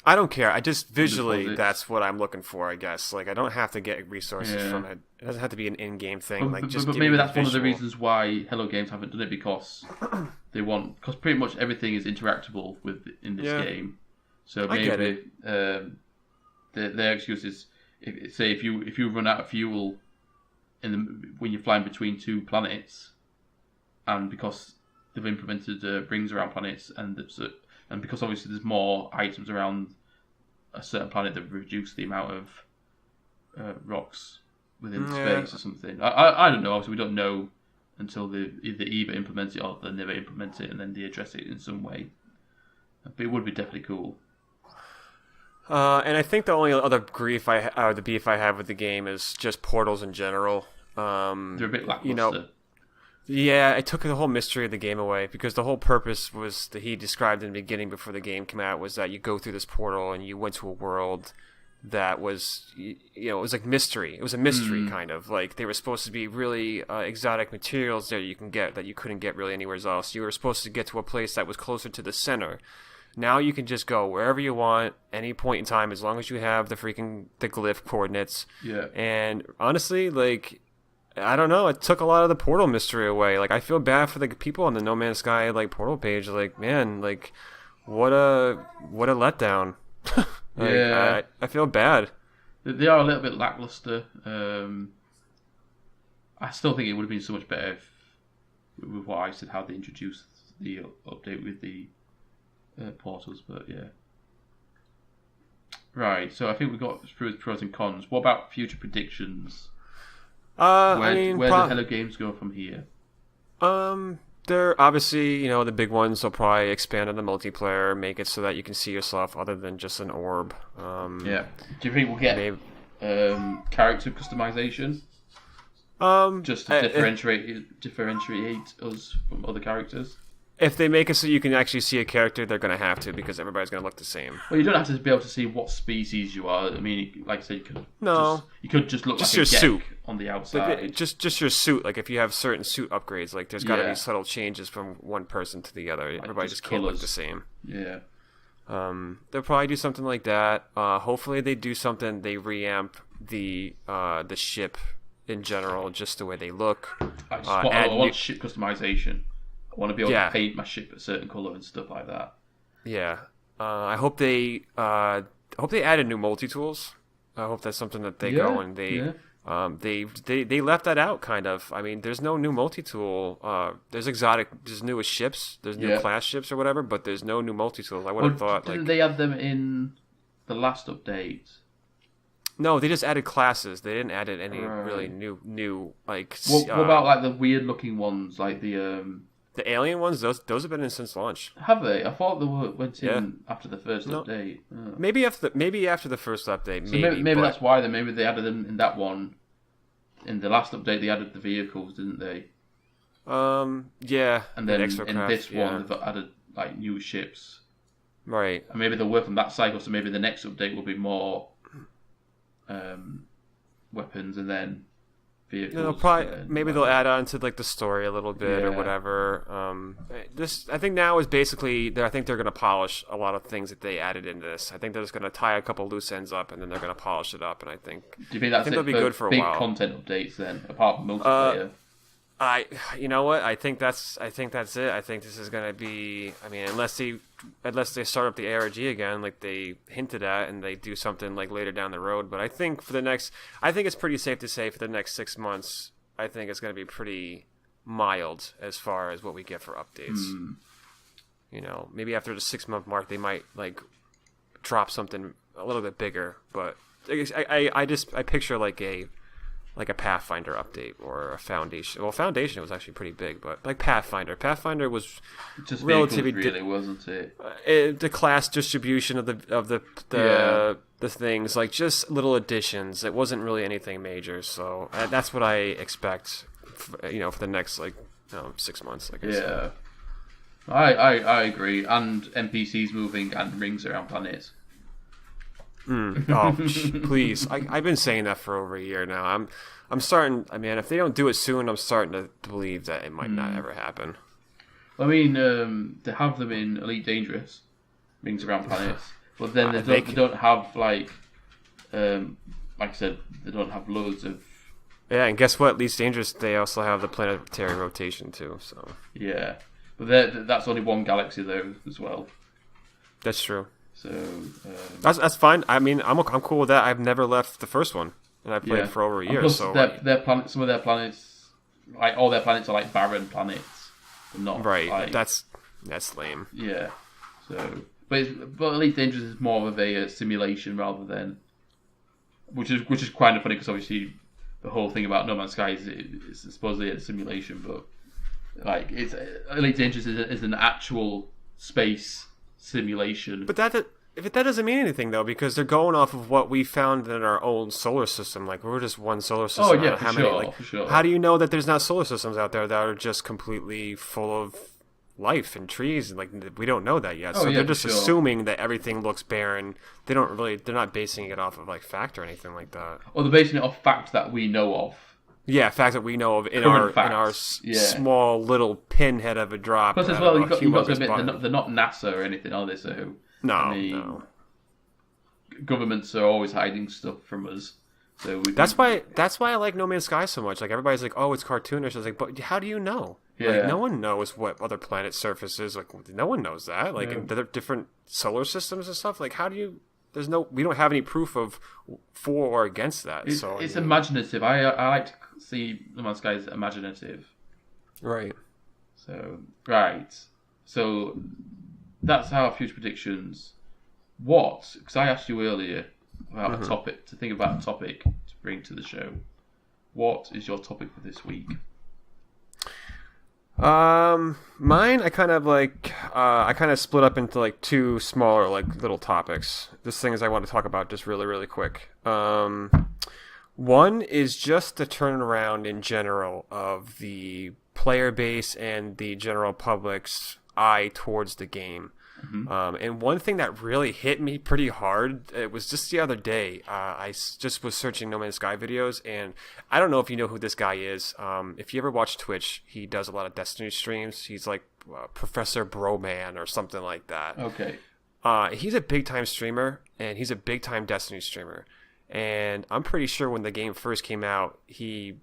I don't care. I just visually, that's what I'm looking for, I guess. Like, I don't have to get resources from it. It doesn't have to be an in-game thing. But maybe that's one of the reasons why Hello Games haven't done it, because because pretty much everything is interactable in this game. So maybe their excuse is, if you run out of fuel when you're flying between two planets, and because they've implemented rings around planets, and because obviously there's more items around a certain planet that reduce the amount of rocks within space or something. I don't know. Obviously, we don't know until they either implement it or they never implement it, and then they address it in some way. But it would be definitely cool. And I think the only other beef I have with the game is just portals in general. They're a bit lackluster. Yeah, it took the whole mystery of the game away, because the whole purpose was that he described in the beginning before the game came out was that you go through this portal and you went to a world that was, it was like mystery. It was a mystery kind of. Like, they were supposed to be really exotic materials that you can get that you couldn't get really anywhere else. You were supposed to get to a place that was closer to the center. Now you can just go wherever you want, any point in time, as long as you have the glyph coordinates. Yeah. And honestly, like, I don't know. It took a lot of the portal mystery away. Like, I feel bad for the people on the No Man's Sky portal page. Like, man, like, what a letdown. Yeah, I feel bad. They are a little bit lackluster. I still think it would have been so much better with what I said, how they introduced the update with the portals. But yeah, right. So I think we got through pros and cons. What about future predictions? Where do Hello Games go from here? They're obviously, the big ones will probably expand on the multiplayer, make it so that you can see yourself other than just an orb. Yeah. Do you think we'll get character customization? Just to differentiate us from other characters? If they make it so you can actually see a character, they're going to have to, because everybody's going to look the same. Well, you don't have to be able to see what species you are. I mean, like I said, you could just look just like your a suit on the outside. Like, just your suit. Like, if you have certain suit upgrades, like, there's got to be subtle changes from one person to the other. Everybody just can't look the same. Yeah. They'll probably do something like that. Hopefully they do something. They reamp the ship in general, just the way they look. I want ship customization. I want to be able to paint my ship a certain color and stuff like that. Yeah. I hope they added new multi-tools. I hoop that's something that they go and they left that out kind of. I mean, there's no new multi-tool. There's new ships, there's new class ships or whatever, but there's no new multi-tools. I would have thought didn't they add them in the last update? No, they just added classes. They didn't add any really new like. What about the weird looking ones, like the alien ones? Those have been in since launch. Have they? I thought they went in after the first update. Oh. Maybe after the first update. So maybe that's why. Then maybe they added them in that one. In the last update, they added the vehicles, didn't they? Yeah. And then in this one, they've added new ships. Right. And maybe they'll work on that cycle. So maybe the next update will be more. weapons and then vehicles. They'll probably maybe they'll add on to like the story a little bit or Yeah. whatever. This I think now is basically I think they're going to polish a lot of things that they added into this. I think they're just going to tie a couple loose ends up and then they're going to polish it up. And I think Do you think that's they'll be good for a big while. content updates then, apart from multiplayer? You know what? I think that's it. I think this is going to be. I mean, unless they start up the ARG again, like they hinted at, and they do something like later down the road. But I think I think it's pretty safe to say for the next 6 months, I think it's going to be pretty mild as far as what we get for updates. You know, maybe after the 6-month mark, they might like drop something a little bit bigger. But I picture like a Pathfinder update or a Foundation. Well, Foundation was actually pretty big, but like Pathfinder was Just relatively vehicles, really, wasn't it? The class distribution of the things, like just little additions. It wasn't really anything major, so that's what I expect. For the next 6 months. Like I said. Yeah, I agree. And NPCs moving and rings around planets. Oh, please! I've been saying that for over a year now. I'm starting. I mean, if they don't do it soon, I'm starting to believe that it might not ever happen. I mean, they have them in Elite Dangerous, rings around planets, but then they don't have like I said, they don't have loads of. Yeah, and guess what? Least Dangerous, they also have the planetary rotation too. So Yeah, but that's only one galaxy though as well. That's true. So that's fine. I mean, I'm cool with that. I've never left the first one, and I played it for over a year. Plus So their planet, some of their planets, like all their planets are like barren planets, not right. Like, That's lame. yeah. So, but Elite Dangerous is more of a simulation rather than, which is kind of funny because obviously the whole thing about No Man's Sky is supposedly a simulation, but like it's Elite Dangerous is an actual space simulation. But that doesn't mean anything though, because they're going off of what we found in our own solar system. Like we're just one solar system. Oh yeah, out of for sure. How do you know that there's not solar systems out there that are just completely full of life and trees? And like we don't know that yet. So they're just assuming that everything looks barren. They're not basing it off of like fact or anything like that. Or they're basing it off fact that we know of. Yeah, facts that we know of in Current our small little pinhead of a drop. Plus, as well, you've got to admit they're not NASA or anything, are they? So no. Governments are always hiding stuff from us. So that's why I like No Man's Sky so much. Like everybody's like, oh, it's cartoonish. I was like, but how do you know? Yeah. Like, no one knows what other planet surface is. Like no one knows that. Like in the different solar systems and stuff. Like how do you? We don't have any proof of for or against that. It's imaginative. I like to see No Man's Sky as imaginative. Right. So that's our future predictions. Because I asked you earlier about a topic, to think about a topic to bring to the show. What is your topic for this week? Mine, I kind of split up into like two smaller like little topics. This things I want to talk about just really, really quick. One is just the turnaround in general of the player base and the general public's eye towards the game. And one thing that really hit me pretty hard, it was just the other day. I just was searching No Man's Sky videos, and I don't know if you know who this guy is. If you ever watch Twitch, he does a lot of Destiny streams. He's like Professor Broman or something like that. Okay. He's a big-time streamer, and he's a big-time Destiny streamer. And I'm pretty sure when the game first came out, he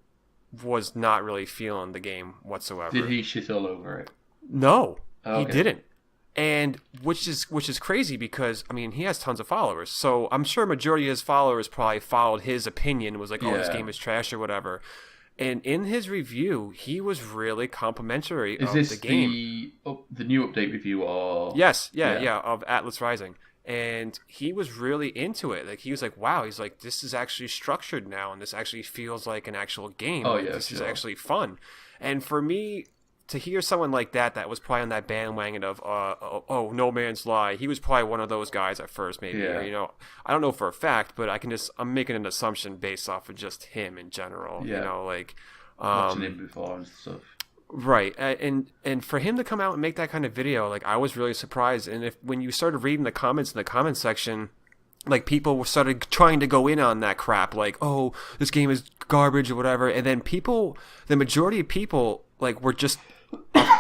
was not really feeling the game whatsoever. Did he shit all over it? No, he didn't. And which is crazy because, I mean, he has tons of followers. So I'm sure a majority of his followers probably followed his opinion and was like, oh, this game is trash or whatever. And in his review, he was really complimentary of the game. Is this the new update review? Or Yes, yeah, of Atlas Rising. And he was really into it. Like, he was like, wow, he's like, this is actually structured now, and this actually feels like an actual game. Oh, like, this is actually fun. And for me, to hear someone like that was probably on that bandwagon of, No Man's Lie, he was probably one of those guys at first, maybe. Yeah. Or, I don't know for a fact, but I'm making an assumption based off of just him in general. Yeah. Like, watching him before and stuff. Right, and for him to come out and make that kind of video, like, I was really surprised. And when you started reading the comments in the comment section, like people started trying to go in on that crap, like, oh, this game is garbage or whatever, and then the majority of people like were just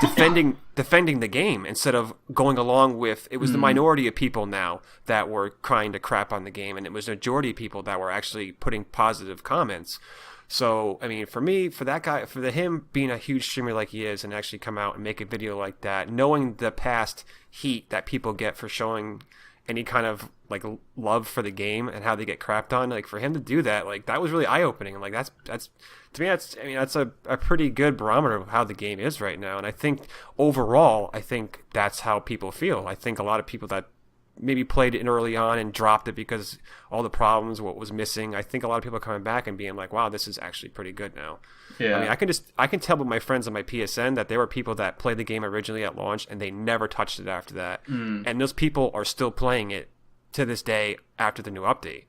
defending the game instead of going along with it. Was the minority of people now that were trying to crap on the game, and it was the majority of people that were actually putting positive comments. So, I mean, for me, for that guy, for him being a huge streamer like he is and actually come out and make a video like that, knowing the past heat that people get for showing any kind of like love for the game and how they get crapped on, like for him to do that, like that was really eye-opening. And like that's to me, that's a pretty good barometer of how the game is right now. And I think overall, I think that's how people feel. I think a lot of people that maybe played it early on and dropped it because all the problems, what was missing. I think a lot of people are coming back and being like, wow, this is actually pretty good now. Yeah. I mean, I can tell with my friends on my PSN that there were people that played the game originally at launch and they never touched it after that. And those people are still playing it to this day after the new update.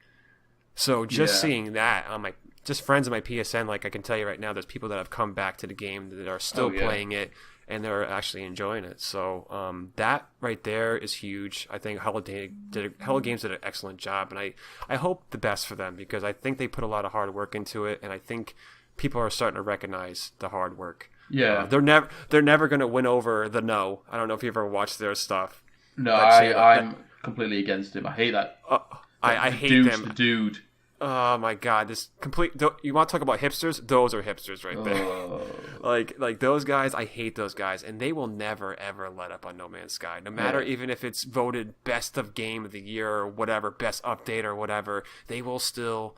So just seeing that on just friends on my PSN, like I can tell you right now, there's people that have come back to the game that are still playing it and they're actually enjoying it. So that right there is huge. I think Hello Games did an excellent job, and I hope the best for them because I think they put a lot of hard work into it, and I think people are starting to recognize the hard work. Yeah, they're never going to win over the No. I don't know if you ever watched their stuff. No, I'm completely against him. I hate that. I hate them. The dude. Oh my god, this complete. You want to talk about hipsters? Those are hipsters right there. Like those guys, I hate those guys, and they will never ever let up on No Man's Sky. No matter even if it's voted best of game of the year or whatever, best update or whatever, they will still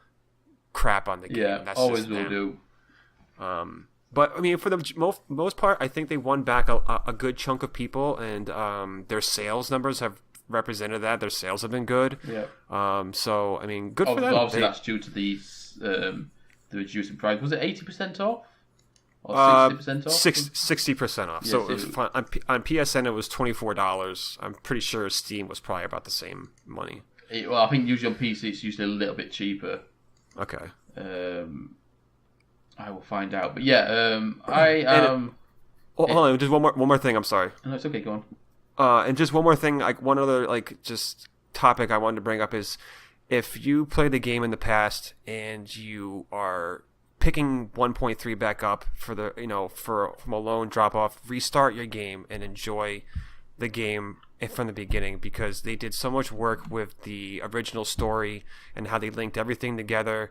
crap on the game. Yeah, that's always just will do. But I mean, for the most part, I think they won back a good chunk of people, and their sales numbers have represented that. Their sales have been good. Yeah. So I mean, good for them. Obviously, that's due to the reducing price. Was it 80% off? Or 60% off? 60% off. Yeah, so it was fun. On PSN, it was $24. I'm pretty sure Steam was probably about the same money. Well, I think usually on PC it's usually a little bit cheaper. Okay. I will find out. But yeah, hold on, just one more thing. I'm sorry. No, it's okay. Go on. And just one more thing, like one other like just topic I wanted to bring up is if you played the game in the past and you are picking 1.3 back up for the from a lone drop off, restart your game and enjoy the game from the beginning because they did so much work with the original story and how they linked everything together.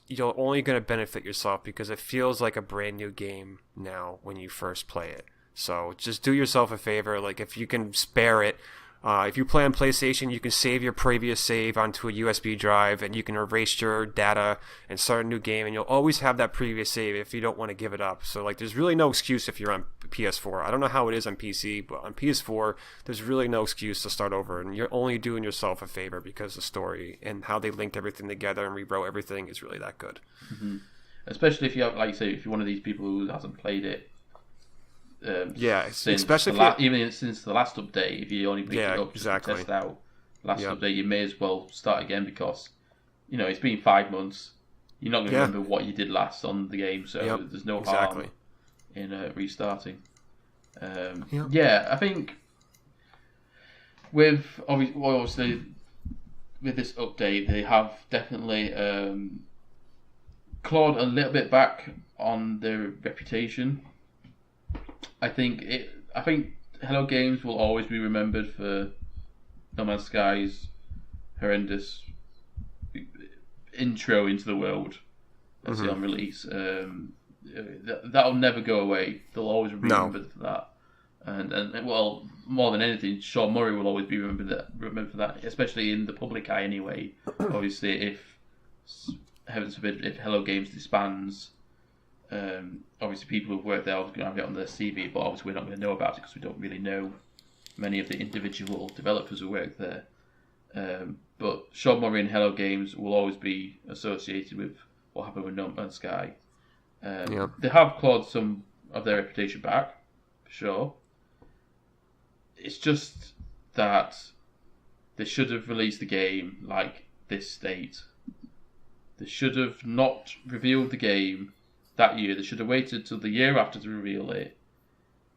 You're only going to benefit yourself because it feels like a brand new game now when you first play it. So just do yourself a favor. Like if you can spare it, if you play on PlayStation, you can save your previous save onto a USB drive and you can erase your data and start a new game. And you'll always have that previous save if you don't want to give it up. So like there's really no excuse if you're on PS4. I don't know how it is on PC, but on PS4, there's really no excuse to start over. And you're only doing yourself a favor because the story and how they linked everything together and rewrote everything is really that good. Mm-hmm. Especially if you have, like you say, if you're one of these people who hasn't played it. Especially even since the last update, if you only picked it up to test out last update, you may as well start again because it's been 5 months. You're not going to remember what you did last on the game, so there's no harm in restarting. I think with obviously with this update, they have definitely clawed a little bit back on their reputation. I think Hello Games will always be remembered for No Man's Sky's horrendous intro into the world as on release. That'll never go away. They'll always be remembered for that. And well, more than anything, Sean Murray will always be remembered for that, especially in the public eye anyway. Obviously, if heavens forbid, if Hello Games disbands. Obviously people who've worked there are going to have it on their CV, but obviously we're not going to know about it because we don't really know many of the individual developers who work there. But Sean Murray and Hello Games will always be associated with what happened with No Man's Sky. They have clawed some of their reputation back, for sure. It's just that they should have released the game like this state. They should have not revealed the game that year. They should have waited till the year after to reveal it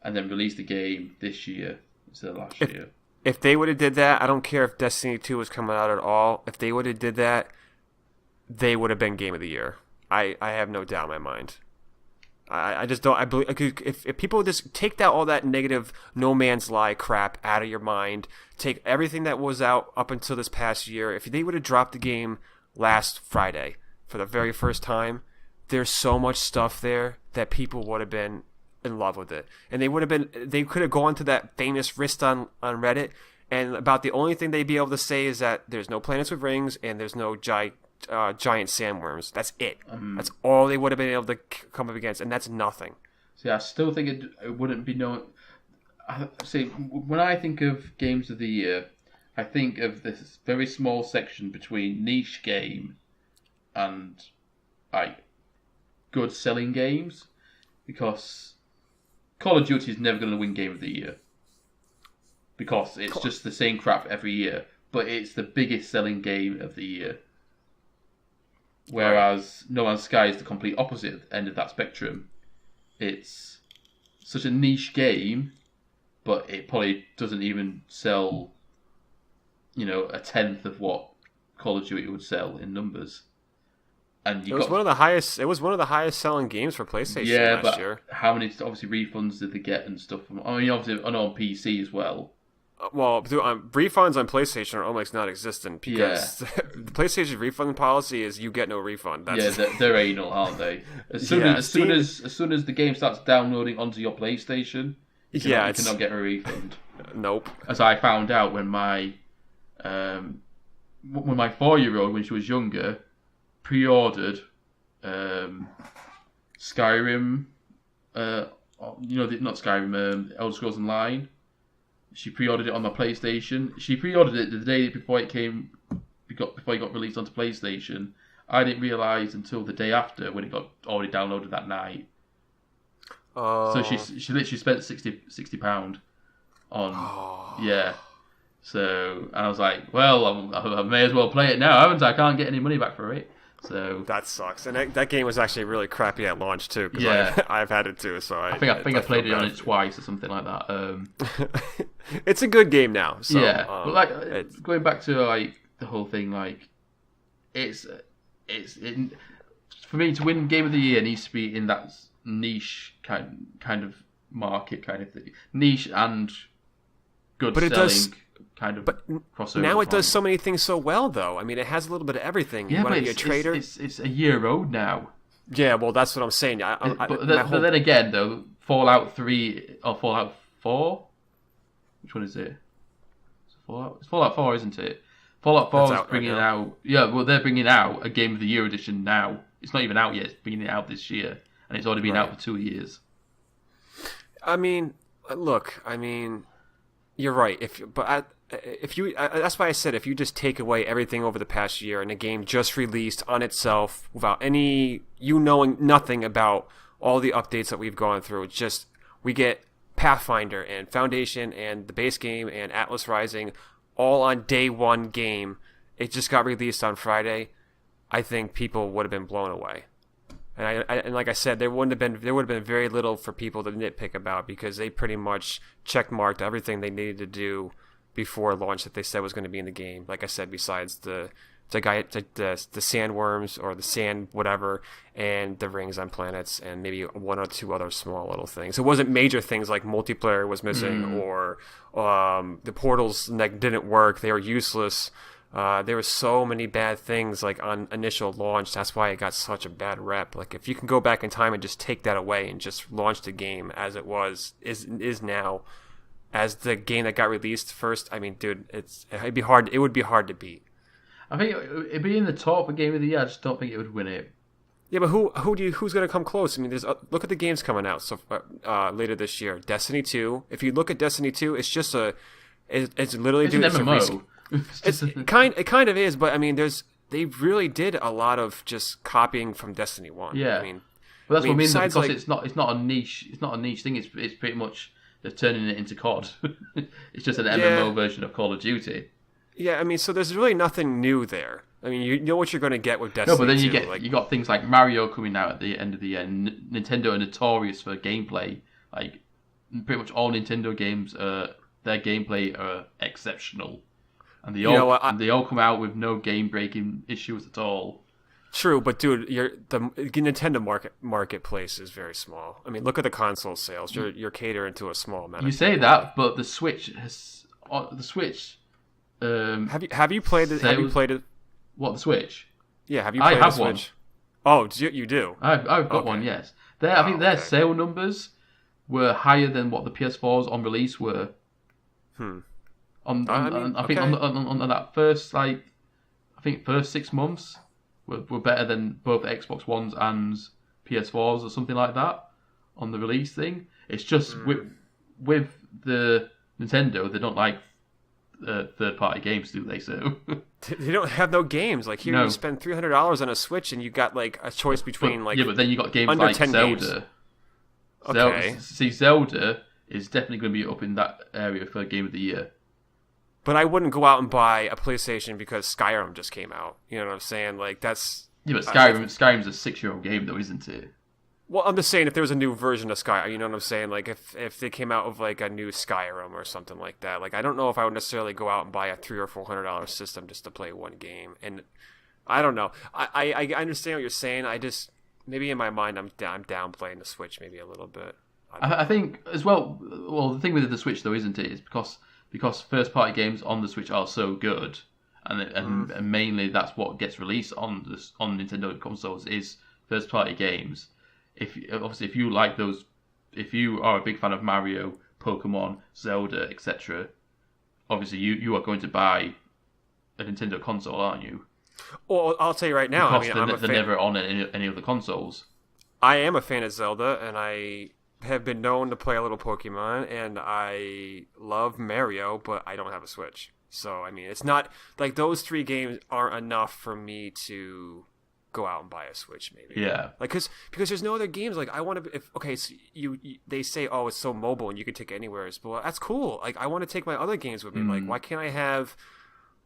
and then release the game this year instead of last year. If they would have did that, I don't care if Destiny 2 was coming out at all. If they would have did that, they would have been Game of the Year. I have no doubt in my mind. I just don't. I believe if people just take all that negative No Man's Lie crap out of your mind, take everything that was out up until this past year. If they would have dropped the game last Friday for the very first time, there's so much stuff there that people would have been in love with it, and they could have gone to that famous wrist on Reddit, and about the only thing they'd be able to say is that there's no planets with rings and there's no giant sandworms. That's it. That's all they would have been able to come up against, and that's nothing. See, I still think it wouldn't be known. See, when I think of games of the year, I think of this very small section between niche game and like good selling games, because Call of Duty is never going to win Game of the Year because it's just the same crap every year, but it's the biggest selling game of the year. Whereas No Man's Sky is the complete opposite end of that spectrum. It's such a niche game, but it probably doesn't even sell, a tenth of what Call of Duty would sell in numbers. And it was one of the highest selling games for PlayStation last year. How many obviously refunds did they get and stuff? I mean, obviously on PC as well. Well, refunds on PlayStation are almost non-existent because the PlayStation refund policy is you get no refund. They're anal, aren't they? As soon as the game starts downloading onto your PlayStation, you cannot get a refund. Nope. As I found out when my 4-year-old, when she was younger, pre-ordered Skyrim. Not Skyrim. Elder Scrolls Online. She pre-ordered it on my PlayStation. She pre-ordered it the day before it got released onto PlayStation. I didn't realise until the day after when it got already downloaded that night. So she literally spent £60 on So and I was like, well, I may as well play it now, haven't I? I can't get any money back for it. So that sucks. And that game was actually really crappy at launch too. Because I've had it too. So I think I played it on it twice or something like that. It's a good game now. So, but going back to the whole thing, it's for me to win Game of the Year, it needs to be in that niche kind of market kind of thing, niche and good selling. But now it does so many things so well, though. I mean, it has a little bit of everything. You want to be a trader? It's a year old now. Yeah, well, that's what I'm saying. But then again, though, Fallout 3 or Fallout 4? Which one is it? It's Fallout 4, isn't it? Fallout 4 is bringing out... Yeah, well, they're bringing out a Game of the Year edition now. It's not even out yet. It's bringing it out this year. And it's already been out for 2 years. I mean, look, you're right. That's why I said if you just take away everything over the past year and a game just released on itself without knowing nothing about all the updates that we've gone through, it's just we get Pathfinder and Foundation and the base game and Atlas Rising all on day one game. It just got released on Friday. I think people would have been blown away. And like I said, there would have been very little for people to nitpick about because they pretty much checkmarked everything they needed to do before launch that they said was going to be in the game. Like I said, besides the sandworms or the sand whatever, and the rings on planets, and maybe one or two other small little things. It wasn't major things like multiplayer was missing or the portals didn't work. They were useless. There were so many bad things on initial launch. That's why it got such a bad rep. If you can go back in time and just take that away and just launch the game as it is now, as the game that got released first, dude, it'd be hard. It would be hard to beat. I think it'd be in the top for Game of the Year. I just don't think it would win it. Yeah, but who's going to come close? Look at the games coming out later this year. Destiny 2. If you look at Destiny 2, it's just it's literally an MMO. It kind of is, but they really did a lot of just copying from Destiny 1. Yeah. Well, that's what I mean. Because it's not a niche. It's not a niche thing. It's pretty much they're turning it into COD. It's just an MMO version of Call of Duty. Yeah, so there's really nothing new there. You know what you're going to get with Destiny. No, but then you got things like Mario coming out at the end of the year. Nintendo are notorious for gameplay. Pretty much all Nintendo games are their gameplay are exceptional, and they You all come out with no game breaking issues at all. True, but dude, the Nintendo marketplace is very small. I mean, look at the console sales. You're catering to a small amount. You say that, but the Switch has the Switch. Have you played it? Have you played it? What, the Switch? Yeah, have you played the Switch? One. Oh, you do? I've got one. Yes, I think their sale numbers were higher than what the PS4s on release were. I think on that first first 6 months were better than both Xbox Ones and PS4s or something like that on the release thing. It's just with the Nintendo, they don't like third-party games, do they? So they don't have no games. Like here, you spend $300 on a Switch, and you got like a choice between but then you got games under like 10 Zelda. Games. Okay. Zelda is definitely going to be up in that area for Game of the Year. But I wouldn't go out and buy a PlayStation because Skyrim just came out. You know what I'm saying? Like that's but Skyrim's a 6-year-old game, though, isn't it? Well, I'm just saying if there was a new version of Skyrim, you know what I'm saying? Like if they came out with like a new Skyrim or something like that. Like I don't know if I would necessarily go out and buy a $300 or $400 system just to play one game. And I don't know. I understand what you're saying. I just maybe in my mind I'm downplaying the Switch maybe a little bit. I think as well. Well, the thing with the Switch though, isn't it? Is because first-party games on the Switch are so good, and mainly that's what gets released on Nintendo consoles is first-party games. If you like those, if you are a big fan of Mario, Pokemon, Zelda, etc., obviously you are going to buy a Nintendo console, aren't you? Well, I'll tell you right now. Because they're never on any of the consoles. I am a fan of Zelda, and I have been known to play a little Pokemon, and I love Mario, but I don't have a Switch. So, I mean, it's not like those 3 games aren't enough for me to go out and buy a Switch, maybe. Yeah. Like, because there's no other games. Like, I want to. So they say, oh, it's so mobile and you can take it anywhere. Well, that's cool. Like, I want to take my other games with me. Like, why can't I have?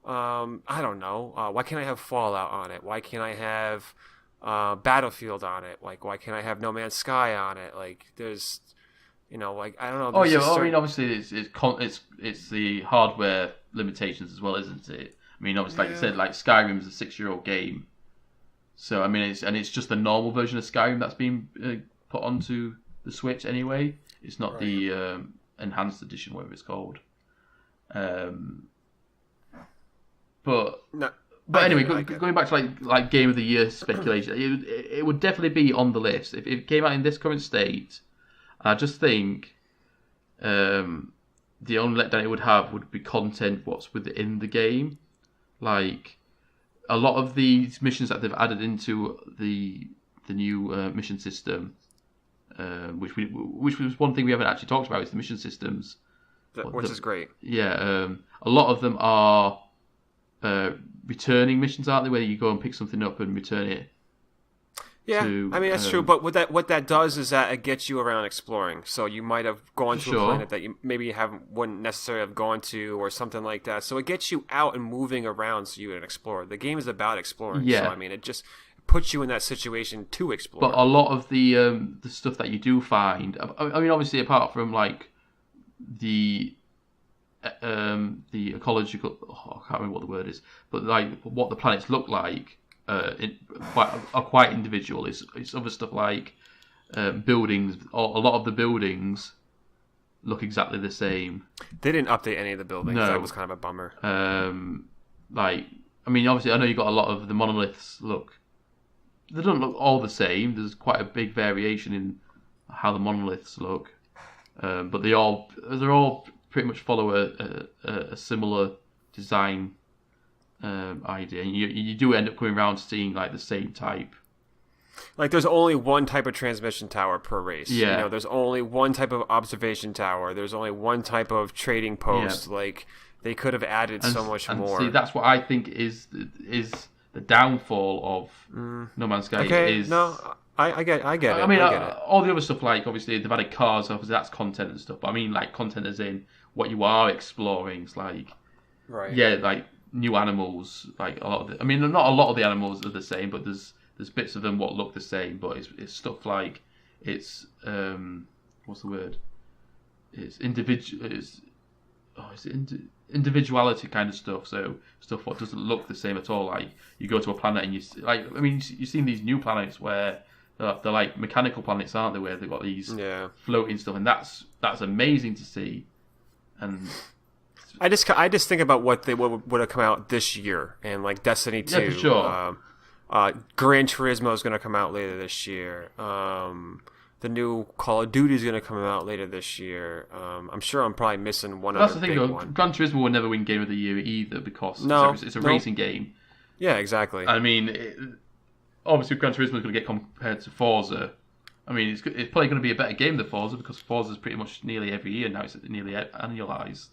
I don't know. Why can't I have Fallout on it? Why can't I have Battlefield on it? Like, why can't I have No Man's Sky on it? Like, there's, like I don't know. Oh yeah, I mean, obviously it's the hardware limitations as well, isn't it? I mean, obviously, like you said, like Skyrim is a 6-year-old game, so I mean, it's just the normal version of Skyrim that's been put onto the Switch anyway. It's not the enhanced edition, whatever it's called. But anyway, going back to like Game of the Year speculation, it would definitely be on the list if it came out in this current state. I just think the only letdown it would have would be content what's within the game. Like a lot of these missions that they've added into the new mission system, which was one thing we haven't actually talked about, is the mission systems, which is great. Yeah, a lot of them are returning missions, aren't they? Where you go and pick something up and return it. Yeah, I mean that's true. But what that does is that it gets you around exploring. So you might have gone to a planet that you maybe wouldn't necessarily have gone to, or something like that. So it gets you out and moving around, so you can explore. The game is about exploring. Yeah. So I mean, it just puts you in that situation to explore. But a lot of the stuff that you do find, I mean, obviously apart from like the ecological, I can't remember what the word is, but like what the planets look like. Are quite individual. It's other stuff like buildings. A lot of the buildings look exactly the same. They didn't update any of the buildings. No. That was kind of a bummer. Like, I mean, obviously, I know you got a lot of the monoliths. They don't look all the same. There's quite a big variation in how the monoliths look, but they're all pretty much follow a similar design. Idea, and you do end up coming around to seeing like the same type. Like there's only one type of transmission tower per race. Yeah. There's only one type of observation tower. There's only one type of trading post. Yeah. Like they could have added so much more. See, that's what I think is the downfall of No Man's Sky. Okay, no, I get it. I mean, all the other stuff, like obviously they've added cars, obviously that's content and stuff. But I mean, like content as in what you are exploring. It's like, like new animals, like a lot of I mean, not a lot of the animals are the same, but there's bits of them what look the same, but it's stuff like what's the word? It's individual. it's individuality kind of stuff. So stuff what doesn't look the same at all. Like you go to a planet and you've seen these new planets where they're like mechanical planets, aren't they? Where they've got these floating stuff, and that's amazing to see. And I just think about what would have come out this year, and like Destiny 2. Yeah, for sure. Gran Turismo is going to come out later this year. The new Call of Duty is going to come out later this year. I'm sure I'm probably missing one other big one. That's the thing, though. Gran Turismo will never win Game of the Year either because it's a racing game. Yeah, exactly. I mean, obviously Gran Turismo is going to get compared to Forza. I mean, it's probably going to be a better game than Forza because Forza is pretty much nearly every year now. It's nearly annualized.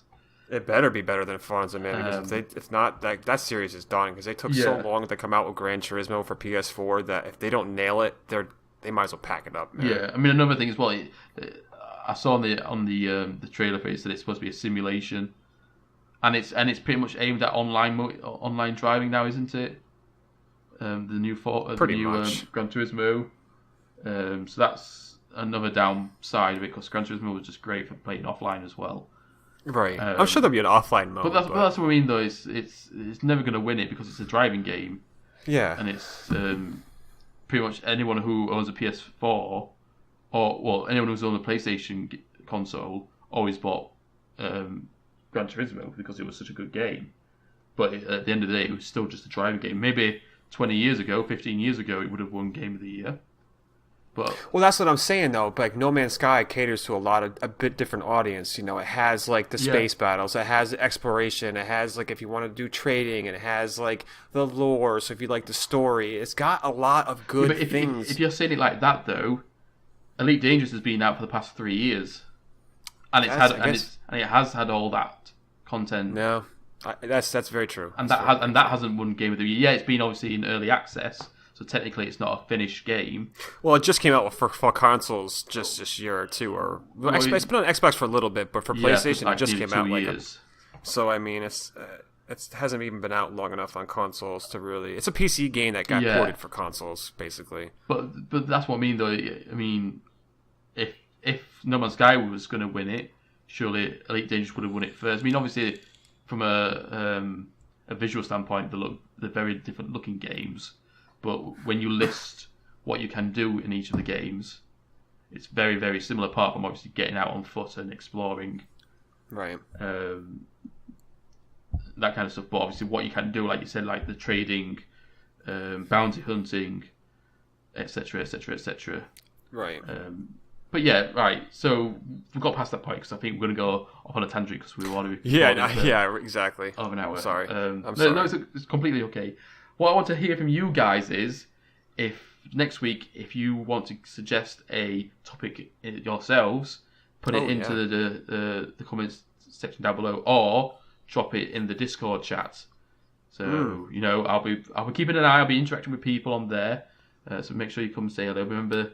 It better be better than Forza, man. Because if not, that series is done. Because they took so long to come out with Gran Turismo for PS4 that if they don't nail it, they might as well pack it up, man. Yeah, I mean another thing as well. I saw on the trailer for it that it's supposed to be a simulation, and it's pretty much aimed at online driving now, isn't it? The new Gran Turismo. So that's another downside of it because Gran Turismo was just great for playing offline as well. Right, I'm sure there'll be an offline mode. But that's what I mean, though. It's never going to win it because it's a driving game. Yeah, and it's pretty much anyone who owns a PS4 anyone who's on a PlayStation console always bought Gran Turismo because it was such a good game. But at the end of the day, it was still just a driving game. Maybe 20 years ago, 15 years ago, it would have won Game of the Year. But well, that's what I'm saying though. Like No Man's Sky caters to a bit different audience. You know, it has like the space battles, it has exploration, it has like if you want to do trading, and it has like the lore. So if you like the story, it's got a lot of good things. If you're saying it like that though, Elite Dangerous has been out for the past 3 years, and it has had all that content. No, that's very true. And that hasn't won Game of the Year. Yeah, it's been obviously in early access. So technically, it's not a finished game. Well, it just came out for consoles just this year or two, it's been on Xbox for a little bit, but for PlayStation, it just came out years. So I mean, it hasn't even been out long enough on consoles to really. It's a PC game that got ported for consoles, basically. But that's what I mean, though. I mean, if No Man's Sky was going to win it, surely Elite Dangerous would have won it first. I mean, obviously, from a visual standpoint, they're very different looking games. But when you list what you can do in each of the games, it's very, very similar, apart from obviously getting out on foot and exploring. Right. That kind of stuff. But obviously what you can do, like you said, like the trading, bounty hunting, etc., etc., etc. Right. But yeah, right. So we've got past that point because I think we're going to go off on a tangent because we want to. Yeah, exactly. Of an hour. Sorry. I'm sorry. No, it's completely okay. What I want to hear from you guys is if next week, if you want to suggest a topic yourselves, put it into the comments section down below, or drop it in the Discord chat. So I'll be keeping an eye. I'll be interacting with people on there. So make sure you come say hello. Remember,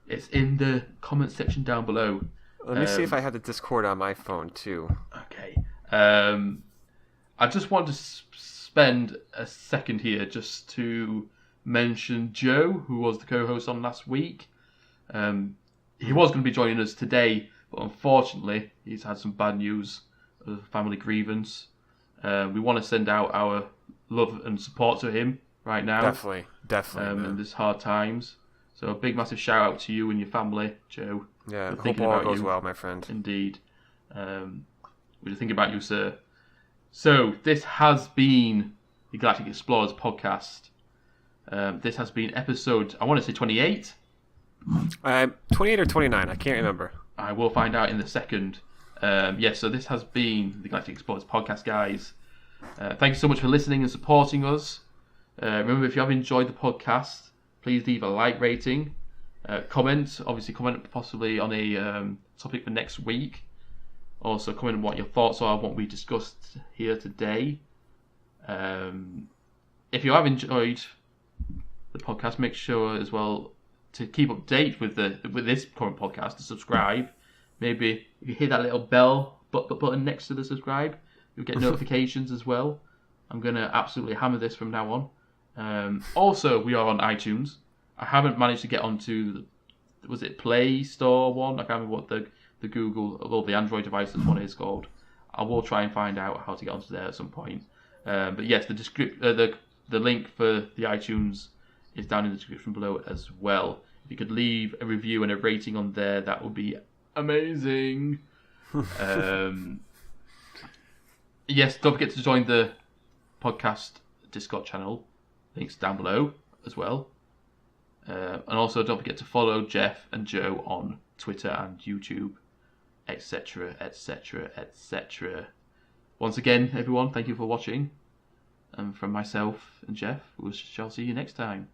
it's in the comment section down below. Let me see if I have the Discord on my phone too. Okay. I just want to spend a second here just to mention Joe, who was the co-host on last week. He was going to be joining us today, but unfortunately he's had some bad news of family grievance. We want to send out our love and support to him right now. Definitely. In these hard times. So a big massive shout out to you and your family, Joe. Yeah, hope all goes well, my friend. Indeed. We're thinking about you, sir. So, this has been the Galactic Explorers Podcast. This has been episode, I want to say 28. 28 or 29, I can't remember. I will find out in the second. So this has been the Galactic Explorers Podcast, guys. Thank you so much for listening and supporting us. Remember, if you have enjoyed the podcast, please leave a like rating. Comment possibly on a topic for next week. Also, comment on what your thoughts are on what we discussed here today. If you have enjoyed the podcast, make sure as well to keep up to date with this current podcast to subscribe. Maybe if you hit that little bell button next to the subscribe, you'll get notifications as well. I'm going to absolutely hammer this from now on. Also, we are on iTunes. I haven't managed to get onto was it Play Store one? I can't remember what the Google or the Android devices one is called. I will try and find out how to get onto there at some point. But yes, the link for the iTunes is down in the description below as well. If you could leave a review and a rating on there, that would be amazing. Yes, don't forget to join the podcast Discord channel. Links down below as well. And also don't forget to follow Jeff and Joe on Twitter and YouTube, etc, etc, etc. Once again, everyone, thank you for watching. And from myself and Jeff, we shall see you next time.